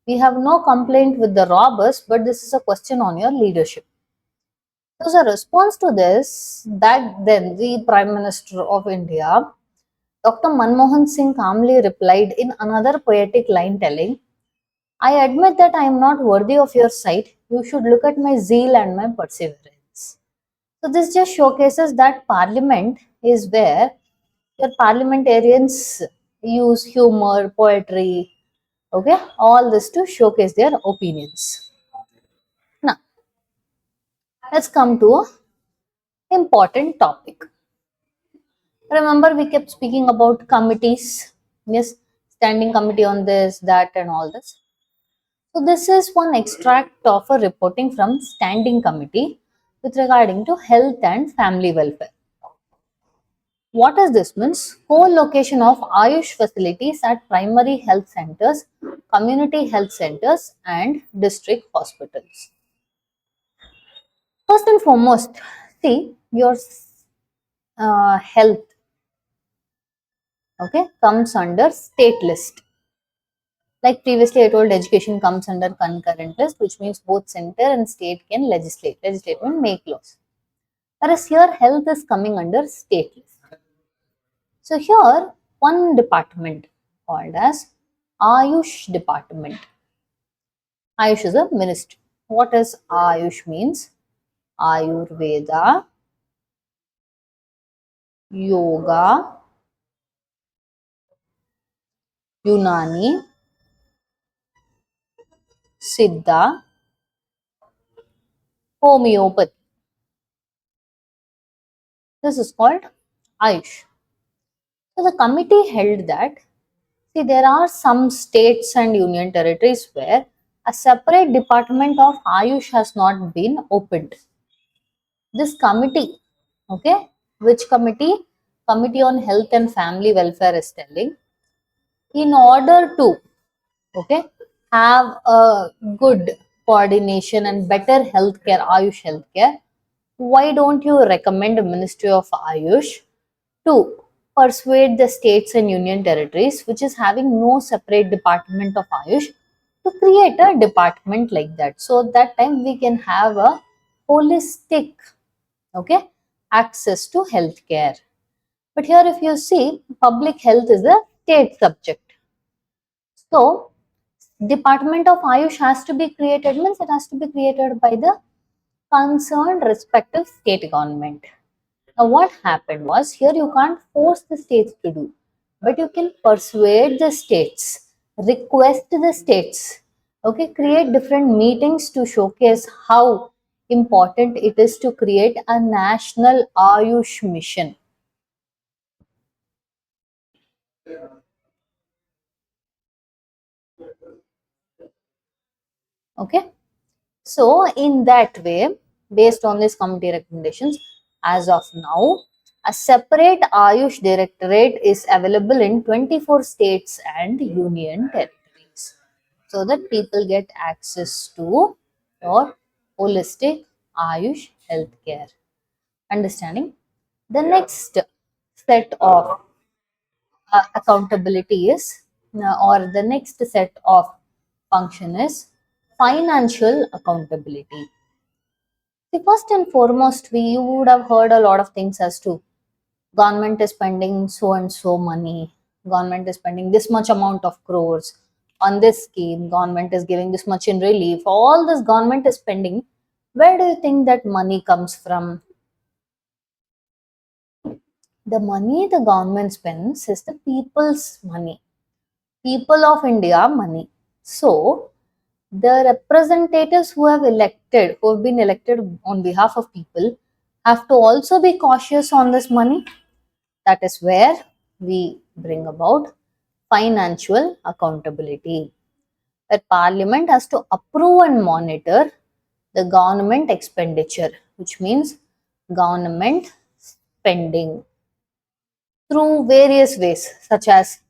We have no complaint with the robbers, but this is a question on your leadership. So, as a response to this, back then the Prime Minister of India, Dr. Manmohan Singh, calmly replied in another poetic line telling, I admit that I am not worthy of your sight. You should look at my zeal and my perseverance. So, this just showcases that Parliament is where your parliamentarians use humor, poetry, okay, all this to showcase their opinions. Now, let's come to a important topic. Remember, we kept speaking about committees. Yes, standing committee on this, that, and all this. So, this is one extract of a reporting from standing committee with regarding to health and family welfare. What does this means? Co-location of Ayush facilities at primary health centers, community health centers, and district hospitals. First and foremost, see your health, okay, comes under state list. Like previously, I told education comes under concurrent list, which means both center and state can legislate. Legislate means make laws. Whereas here, health is coming under state list. So here, one department called as Ayush department. Ayush is a ministry. What does Ayush means? Ayurveda, Yoga, Unani, Siddha, Homeopathy. This is called Ayush. So the committee held that, see, there are some states and union territories where a separate department of Ayush has not been opened. This committee, okay, which committee? Committee on Health and Family Welfare is telling, in order to, okay, have a good coordination and better healthcare, Ayush healthcare, why don't you recommend Ministry of Ayush to persuade the states and union territories which is having no separate department of Ayush to create a department like that. So that time we can have a holistic, okay, access to healthcare. But here if you see, public health is a state subject. So Department of Ayush has to be created, means it has to be created by the concerned respective state government. Now, what happened was, here you can't force the states to do, but you can persuade the states, request the states, okay, create different meetings to showcase how important it is to create a national Ayush mission. Okay, so in that way, based on this committee recommendations, as of now, a separate Ayush directorate is available in 24 states and union territories, so that people get access to your holistic Ayush healthcare. Understanding? The next set of accountability is, or the next set of function is financial accountability. See, first and foremost, you would have heard a lot of things as to government is spending so and so money, government is spending this much amount of crores on this scheme, government is giving this much in relief, all this government is spending. Where do you think that money comes from? The money the government spends is the people's money, people of India money. So, The representatives who have been elected on behalf of people, have to also be cautious on this money. That is where we bring about financial accountability. That Parliament has to approve and monitor the government expenditure, which means government spending, through various ways such as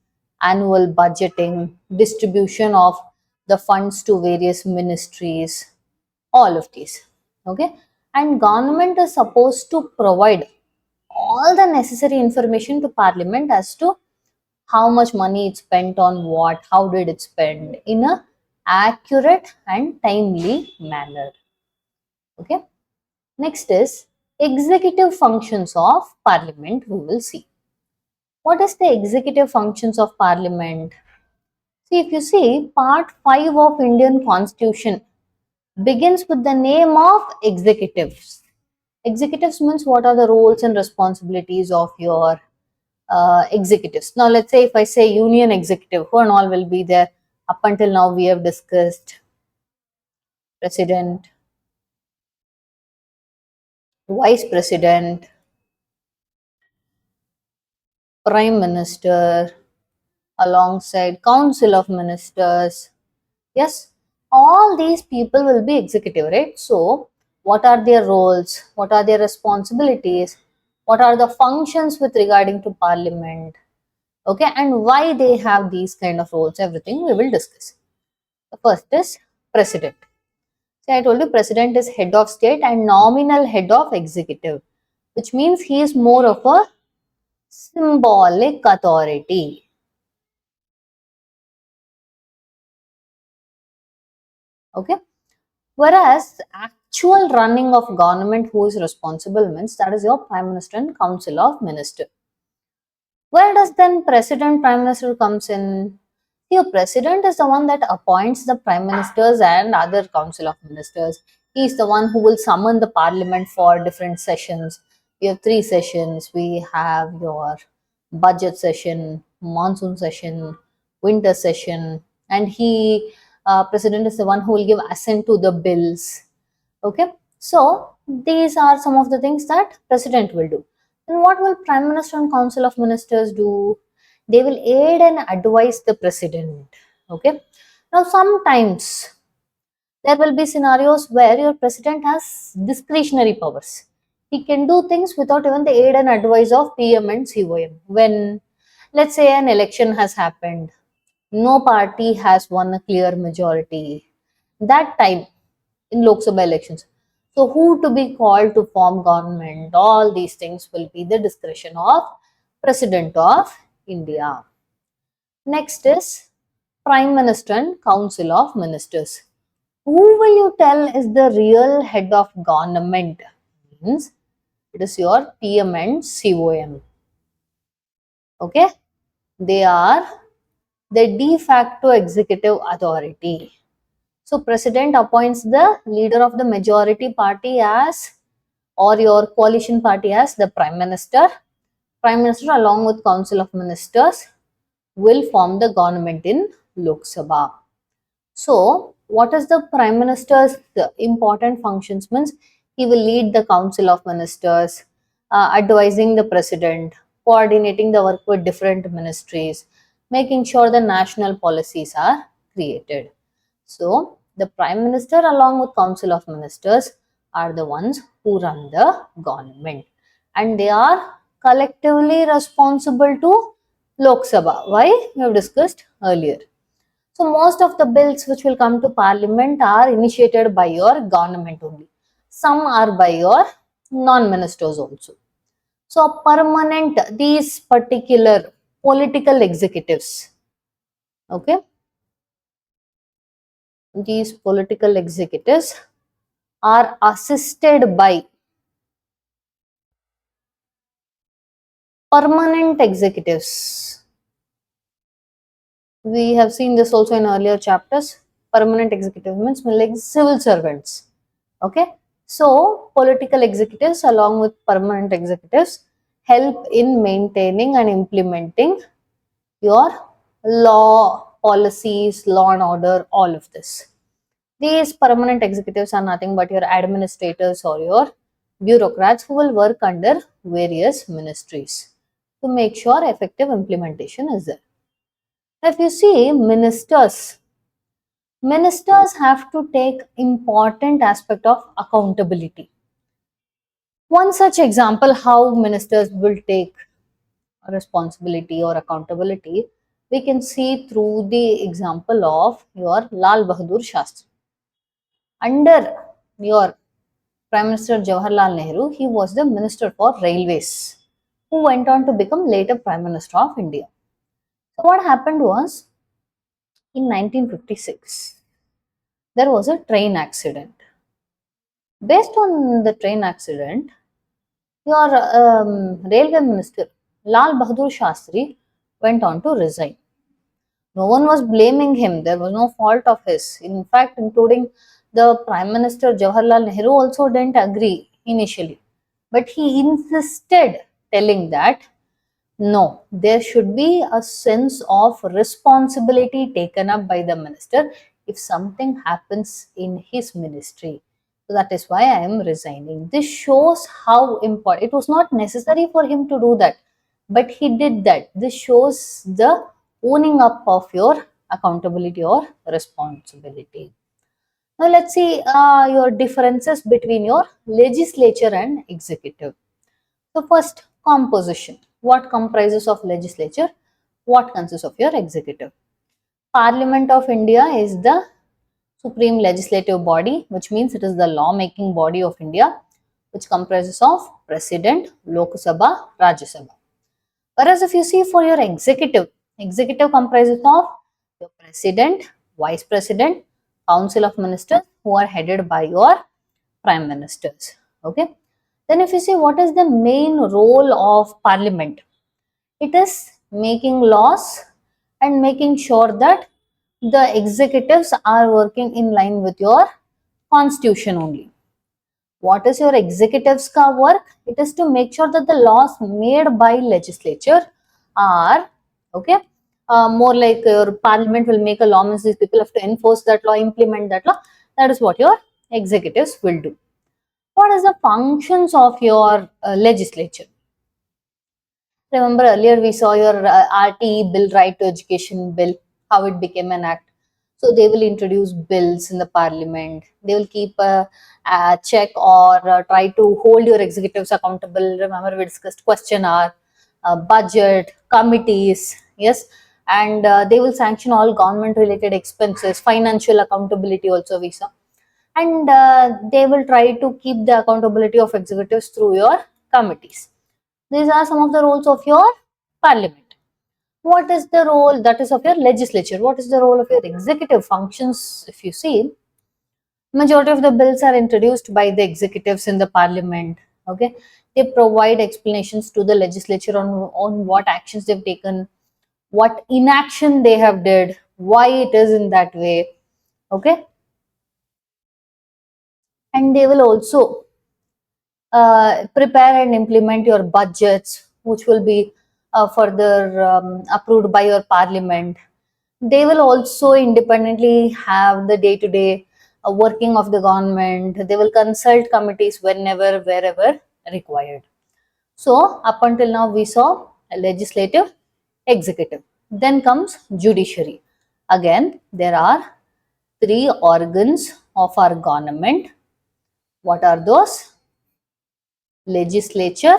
annual budgeting, distribution of the funds to various ministries, all of these. Okay, and government is supposed to provide all the necessary information to Parliament as to how much money it spent on what, how did it spend, in a accurate and timely manner. Okay, next is executive functions of Parliament. We will see what is the executive functions of Parliament. See, if you see, part 5 of Indian Constitution begins with the name of executives. Executives means what are the roles and responsibilities of your executives. Now, let's say if I say union executive, who and all will be there? Up until now, we have discussed president, vice president, prime minister, alongside council of ministers. Yes, all these people will be executive, right? So, what are their roles? What are their responsibilities? What are the functions with regarding to parliament? Okay, and why they have these kind of roles? Everything we will discuss. The first is president. See, I told you president is head of state and nominal head of executive, which means he is more of a symbolic authority. Okay, whereas actual running of government, who is responsible, means that is your prime minister and council of minister. Where does then president, prime minister comes in? Your president is the one that appoints the prime ministers and other council of ministers. He is the one who will summon the parliament for different sessions. We have three sessions. We have your budget session, monsoon session, winter session, and president is the one who will give assent to the bills. Okay, so these are some of the things that president will do. And what will prime minister and council of ministers do? They will aid and advise the president. Okay, now sometimes there will be scenarios where your president has discretionary powers. He can do things without even the aid and advice of PM and COM. When, let's say, an election has happened, no party has won a clear majority, that time in Lok Sabha elections. So, who to be called to form government? All these things will be the discretion of President of India. Next is Prime Minister and Council of Ministers. Who will you tell is the real head of government? Means it is your PM and COM. Okay, they are the de facto executive authority. So president appoints the leader of the majority party as, or your coalition party as, the prime minister. Prime minister along with council of ministers will form the government in Lok Sabha. So what is the prime minister's important functions? Means he will lead the council of ministers, advising the president, coordinating the work with different ministries, making sure the national policies are created. So the prime minister along with council of ministers are the ones who run the government, and they are collectively responsible to Lok Sabha. Why? We have discussed earlier. So most of the bills which will come to parliament are initiated by your government only. Some are by your non-ministers also. So permanent, these particular political executives, okay, these political executives are assisted by permanent executives. We have seen this also in earlier chapters. Permanent executive means like civil servants. Okay, so political executives along with permanent executives help in maintaining and implementing your law, policies, law and order, all of this. These permanent executives are nothing but your administrators or your bureaucrats who will work under various ministries to make sure effective implementation is there. If you see ministers have to take important aspect of accountability. One such example how ministers will take responsibility or accountability, we can see through the example of your Lal Bahadur Shastri. Under your Prime Minister Jawaharlal Nehru, he was the Minister for Railways, who went on to become later Prime Minister of India. So what happened was, in 1956, there was a train accident. Based on the train accident, your railway minister Lal Bahadur Shastri went on to resign. No one was blaming him. There was no fault of his. In fact, including the Prime Minister Jawaharlal Nehru also didn't agree initially. But he insisted, telling that no, there should be a sense of responsibility taken up by the minister if something happens in his ministry. So that is why I am resigning. This shows how important it was not necessary for him to do that, but he did that. This shows the owning up of your accountability or responsibility. Now let's see your differences between your legislature and executive. So first, composition. What comprises of legislature? What consists of your executive? Parliament of India is the supreme legislative body, which means it is the law-making body of India, which comprises of President, Lok Sabha, Rajya Sabha. Whereas if you see for your executive, executive comprises of your President, Vice President, Council of Ministers, who are headed by your Prime Ministers. Okay. Then if you see what is the main role of Parliament, it is making laws and making sure that the executives are working in line with your constitution only. What is your executives ka work? It is to make sure that the laws made by legislature are okay. More like your parliament will make a law, means these people have to enforce that law, implement that law. That is what your executives will do. What is the functions of your legislature? Remember earlier we saw your RTE bill, Right to Education bill, how it became an act. So they will introduce bills in the parliament. They will keep a check or try to hold your executives accountable. Remember we discussed question hour, budget, committees, yes, and they will sanction all government related expenses, financial accountability also we saw. And they will try to keep the accountability of executives through your committees. These are some of the roles of your parliament. What is the role that is of your legislature? What is the role of your executive functions? If you see, majority of the bills are introduced by the executives in the parliament. Okay, they provide explanations to the legislature on what actions they've taken, what inaction they have did, why it is in that way. Okay, and they will also prepare and implement your budgets, which will be further approved by your parliament. They will also independently have the day-to-day working of the government. They will consult committees whenever, wherever required. So, up until now, we saw legislative, executive. Then comes judiciary. Again, there are three organs of our government. What are those? Legislature,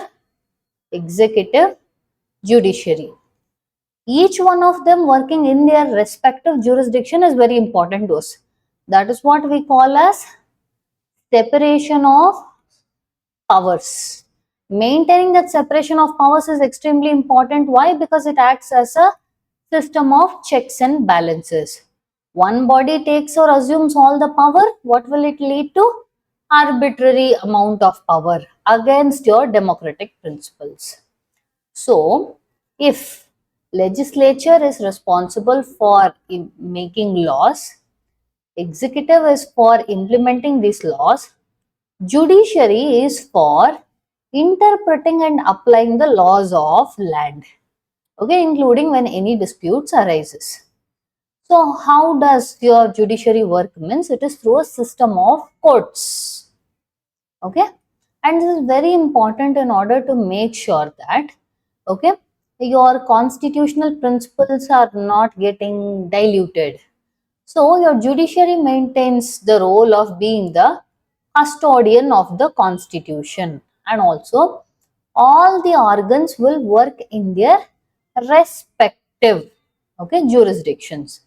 executive, judiciary. Each one of them working in their respective jurisdiction is very important to us. That is what we call as separation of powers. Maintaining that separation of powers is extremely important. Why? Because it acts as a system of checks and balances. One body takes or assumes all the power. What will it lead to? Arbitrary amount of power against your democratic principles. So, if legislature is responsible for making laws, executive is for implementing these laws, judiciary is for interpreting and applying the laws of land, okay, including when any disputes arises. So how does your judiciary work? Means it is through a system of courts. Okay, and this is very important in order to make sure that, okay, your constitutional principles are not getting diluted. So your judiciary maintains the role of being the custodian of the constitution, and also all the organs will work in their respective, okay, jurisdictions.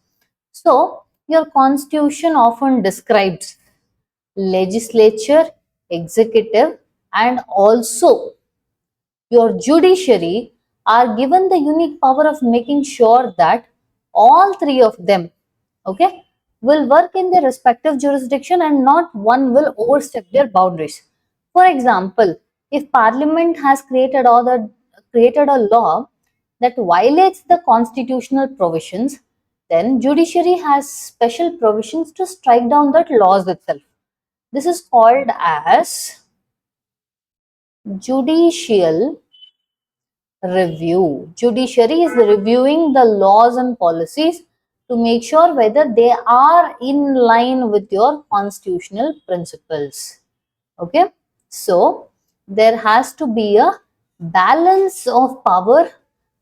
So your constitution often describes legislature, executive, and also your judiciary are given the unique power of making sure that all three of them, okay, will work in their respective jurisdiction and not one will overstep their boundaries. For example, if Parliament has created a law that violates the constitutional provisions, then judiciary has special provisions to strike down that laws itself. This is called as judicial review. Judiciary is reviewing the laws and policies to make sure whether they are in line with your constitutional principles. Okay, so there has to be a balance of power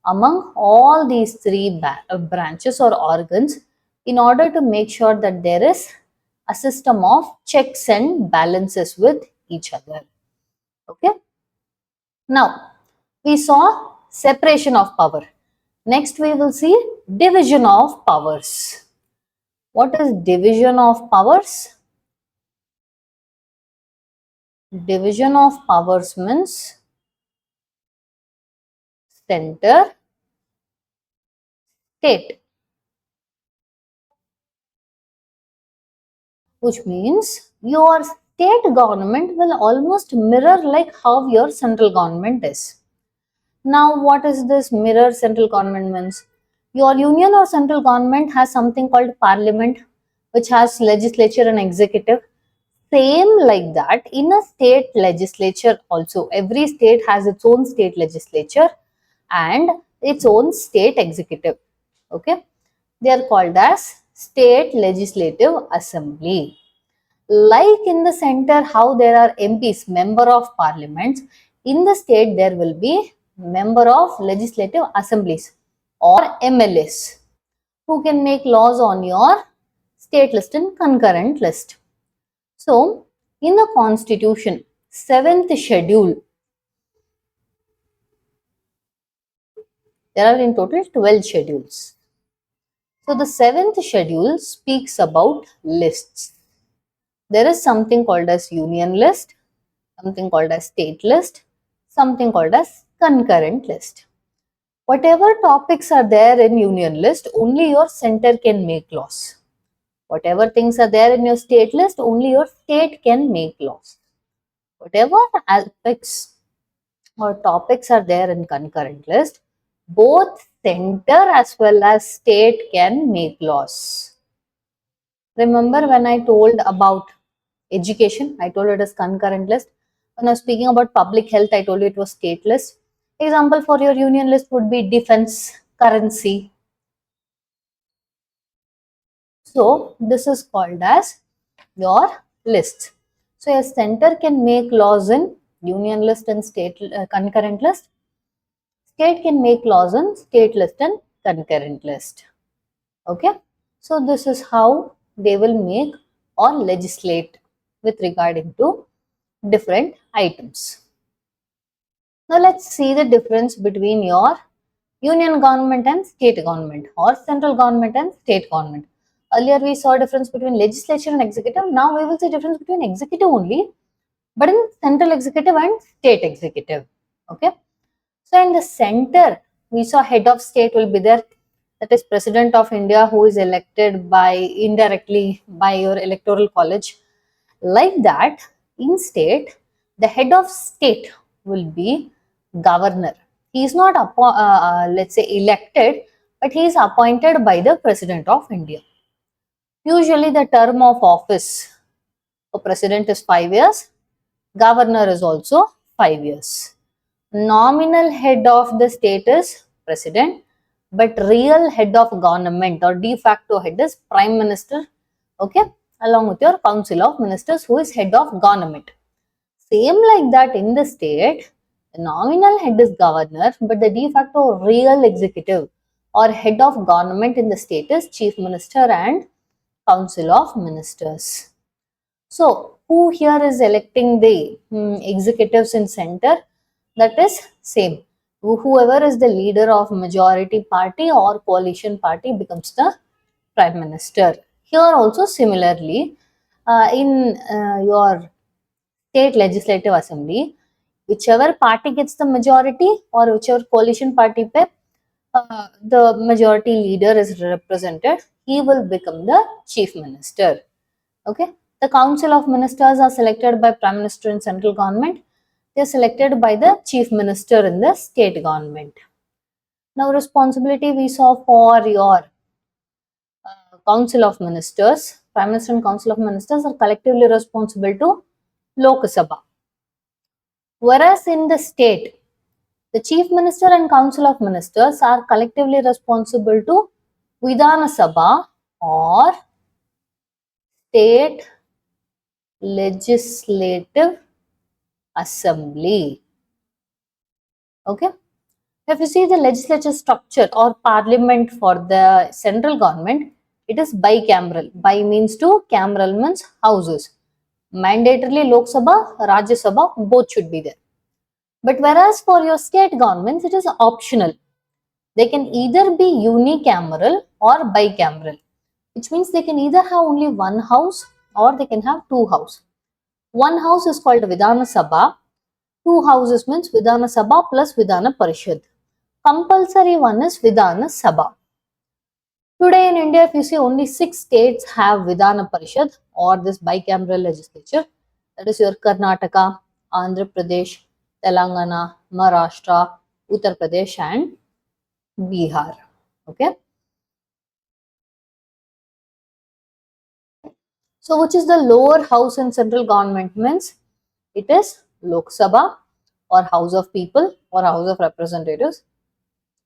among all these three branches or organs in order to make sure that there is a system of checks and balances with each other. Okay, now we saw separation of power. Next we will see division of powers. What is division of powers? Division of powers means center, state, which means your state government will almost mirror like how your central government is. Now, what is this mirror central government means? Your union or central government has something called parliament, which has legislature and executive. Same like that in a state legislature also. Every state has its own state legislature and its own state executive. Okay, they are called as state legislative assembly. Like in the center, how there are MPs, member of parliaments, in the state there will be member of legislative assemblies or MLAs who can make laws on your state list and concurrent list. So, in the constitution, 7th schedule, there are in total 12 schedules. So, the 7th schedule speaks about lists. There is something called as union list, something called as state list, something called as concurrent list. Whatever topics are there in union list, only your center can make laws. Whatever things are there in your state list, only your state can make laws. Whatever aspects or topics are there in concurrent list, both center as well as state can make laws. Remember when I told about education, I told it is concurrent list. When I was speaking about public health, I told you it was state list. Example for your union list would be defense, currency. So this is called as your list. So a center can make laws in union list and state concurrent list. State can make laws in state list and concurrent list. Okay. So this is how they will make or legislate with regarding to different items. Now let's see the difference between your union government and state government or central government and state government. Earlier we saw difference between legislature and executive. Now we will see difference between executive only, but in central executive and state executive. Okay. So in the center, we saw head of state will be there. That is President of India, who is elected by indirectly by your electoral college. Like that, in state, the head of state will be governor. He is not let's say elected, but he is appointed by the President of India. Usually the term of office for president is 5 years, governor is also 5 years. Nominal head of the state is president, but real head of government or de facto head is Prime Minister, okay, along with your Council of Ministers who is head of government. Same like that in the state, the nominal head is governor, but the de facto real executive or head of government in the state is Chief Minister and Council of Ministers. So, who here is electing the executives in center? That is same. Whoever is the leader of majority party or coalition party becomes the Prime Minister. Here also similarly, in your state legislative assembly, whichever party gets the majority or whichever coalition party the majority leader is represented, he will become the chief minister. Okay, the council of ministers are selected by prime minister in central government. They are selected by the chief minister in the state government. Now, responsibility we saw for your council of ministers. Prime minister and council of ministers are collectively responsible to Lok Sabha. Whereas in the state, the chief minister and council of ministers are collectively responsible to Vidhana Sabha or state legislative assembly. Okay. If you see the legislature structure or parliament for the central government, it is bicameral. Bi means two, cameral means houses. Mandatorily Lok Sabha, Rajya Sabha, both should be there. But whereas for your state governments, it is optional. They can either be unicameral or bicameral, which means they can either have only one house or they can have two houses. One house is called Vidhana Sabha. Two houses means Vidhana Sabha plus Vidhana Parishad. Compulsory one is Vidhana Sabha. Today in India, if you see, only 6 states have Vidhana Parishad or this bicameral legislature. That is your Karnataka, Andhra Pradesh, Telangana, Maharashtra, Uttar Pradesh and Bihar. Okay. So which is the lower house in central government means it is Lok Sabha or House of People or House of Representatives.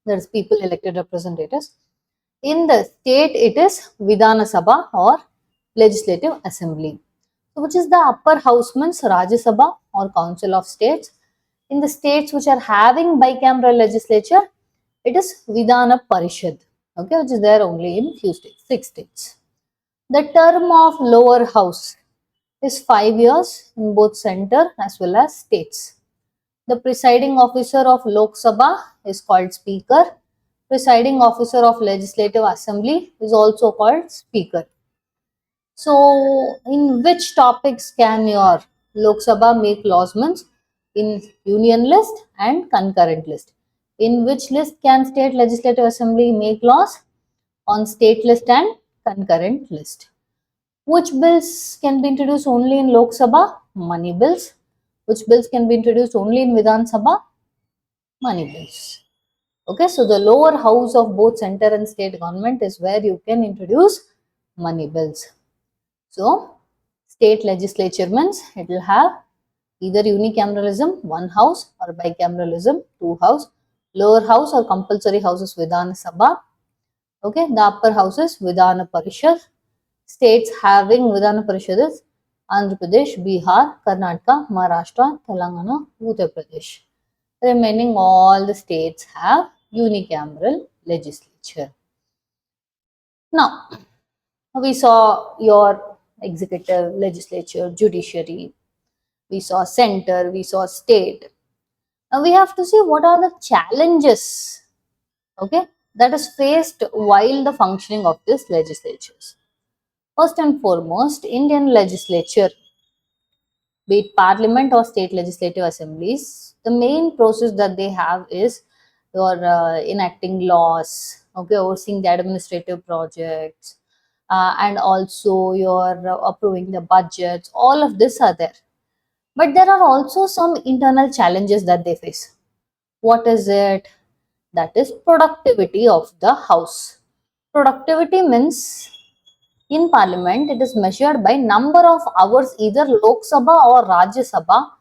That is people elected representatives. In the state, it is Vidhana Sabha or Legislative Assembly. So, which is the upper house means Rajya Sabha or Council of States. In the states which are having bicameral legislature, it is Vidhana Parishad, okay, which is there only in few states, 6 states. The term of lower house is 5 years in both center as well as states. The presiding officer of Lok Sabha is called Speaker. Presiding officer of Legislative Assembly is also called Speaker. So, in which topics can your Lok Sabha make laws means? In union list and concurrent list. In which list can State Legislative Assembly make laws? On state list and concurrent list. Which bills can be introduced only in Lok Sabha? Money bills. Which bills can be introduced only in Vidhan Sabha? Money bills. Okay, so the lower house of both center and state government is where you can introduce money bills. So, state legislature means it will have either unicameralism, one house, or bicameralism, two house. Lower house or compulsory house is Vidhana Sabha. Okay, the upper house is Vidhana Parishad. States having Vidhana Parishad is Andhra Pradesh, Bihar, Karnataka, Maharashtra, Telangana, Uttar Pradesh. Remaining all the states have unicameral legislature. Now, we saw your executive, legislature, judiciary, we saw center, we saw state. Now we have to see what are the challenges, okay, that is faced while the functioning of these legislatures. First and foremost, Indian legislature, be it parliament or state legislative assemblies, the main process that they have is your enacting laws, okay, overseeing the administrative projects, and also your approving the budgets. All of this are there, but there are also some internal challenges that they face. What is it? That is productivity of the house. Productivity means in parliament, it is measured by number of hours either Lok Sabha or Rajya Sabha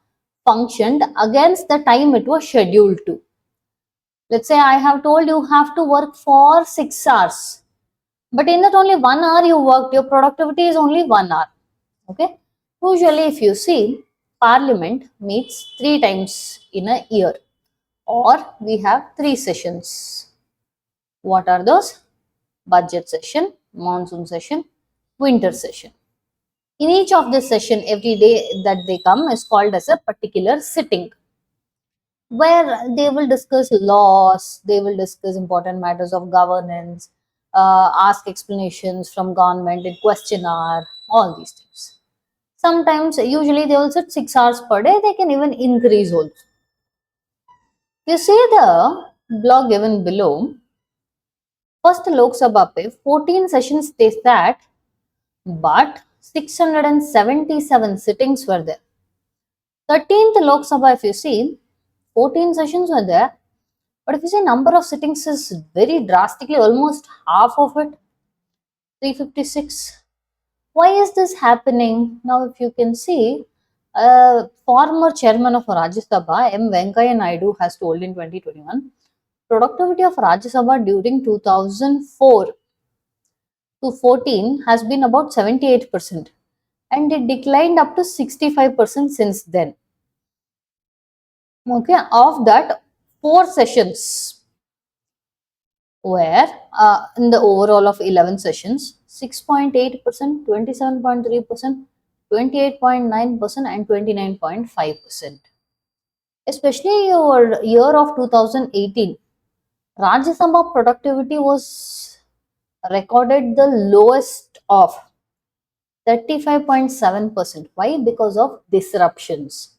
functioned against the time it was scheduled to. Let's say I have told you have to work for 6 hours, but in that only 1 hour you worked, your productivity is only 1 hour. Okay. Usually, if you see, Parliament meets 3 times in a year, or we have 3 sessions. What are those? Budget session, monsoon session, winter session. In each of this session, every day that they come is called as a particular sitting, where they will discuss laws, they will discuss important matters of governance, ask explanations from government in question hour, all these things. Sometimes, usually they will sit 6 hours per day, they can even increase also. You see the blog given below. First Lok Sabha pe 14 sessions they sat, but 677 sittings were there. 13th Lok Sabha, if you see, 14 sessions were there, but if you see number of sittings is very drastically, almost half of it, 356. Why is this happening? Now, if you can see, former chairman of Rajya Sabha, M. Venkaiah Naidu, has told in 2021, productivity of Rajya Sabha during 2004 to 14 has been about 78%, and it declined up to 65% since then. Okay, of that, 4 sessions where in the overall of 11 sessions, 6.8%, 27.3%, 28.9%, and 29.5%. Especially your year of 2018, Rajya Sabha productivity was recorded the lowest of 35.7%. Why? Because of disruptions.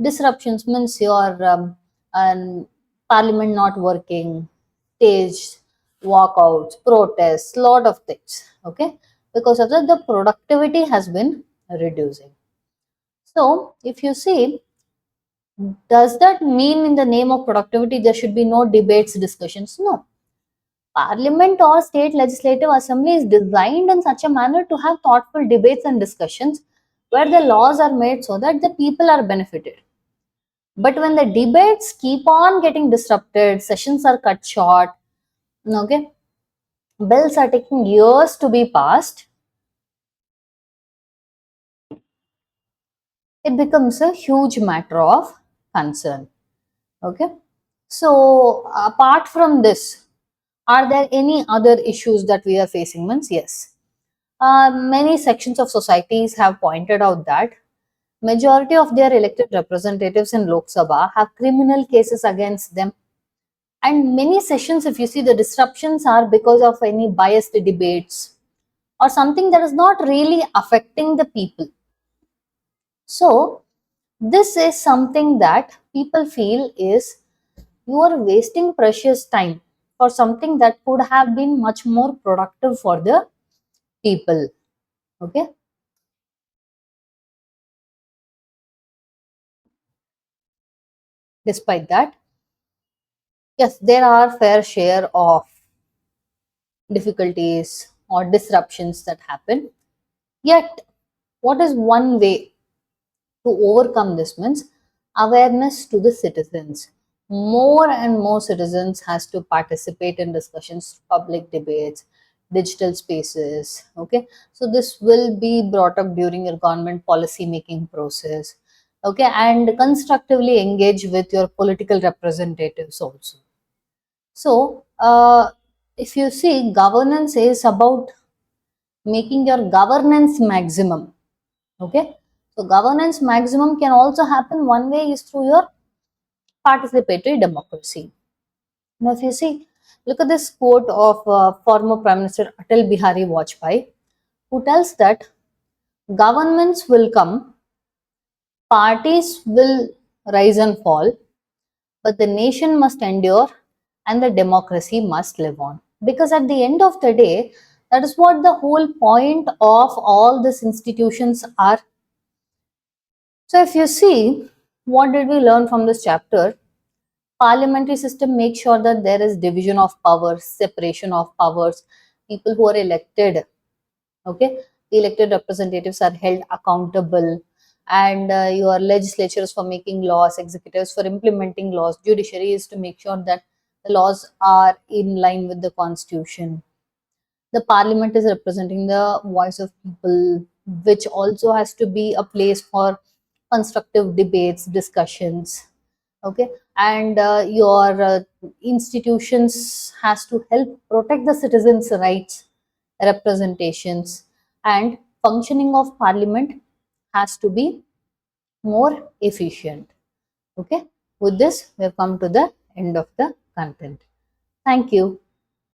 Disruptions means your parliament not working, stage walkouts, protests, lot of things. Okay, because of that, the productivity has been reducing. So, if you see, does that mean in the name of productivity there should be no debates, discussions? No. Parliament or state legislative assembly is designed in such a manner to have thoughtful debates and discussions where the laws are made so that the people are benefited. But when the debates keep on getting disrupted, sessions are cut short, okay, bills are taking years to be passed, it becomes a huge matter of concern. Okay. So, apart from this, are there any other issues that we are facing? Means, yes. Many sections of societies have pointed out that majority of their elected representatives in Lok Sabha have criminal cases against them. And many sessions, if you see, the disruptions are because of any biased debates or something that is not really affecting the people. So, this is something that people feel is you are wasting precious time for something that could have been much more productive for the people. Okay. Despite that, yes, there are fair share of difficulties or disruptions that happen. Yet, what is one way to overcome this? Means awareness to the citizens. More and more citizens has to participate in discussions, public debates, digital spaces. Okay, so this will be brought up during your government policy making process. Okay, and constructively engage with your political representatives also. So, if you see, governance is about making your governance maximum. Okay. So, governance maximum can also happen one way is through your participatory democracy. Now, if you see, look at this quote of former Prime Minister Atal Bihari Vajpayee, who tells that governments will come, parties will rise and fall, but the nation must endure and the democracy must live on. Because at the end of the day, that is what the whole point of all these institutions are. So, if you see, what did we learn from this chapter? Parliamentary system makes sure that there is division of powers, separation of powers. People who are elected, okay, the elected representatives are held accountable, and your legislatures for making laws, executives for implementing laws, judiciary is to make sure that the laws are in line with the constitution. The parliament is representing the voice of people, which also has to be a place for constructive debates, discussions. Okay, and your institutions has to help protect the citizens rights, representations, and functioning of parliament has to be more efficient. Okay, with this we have come to the end of the content. Thank you.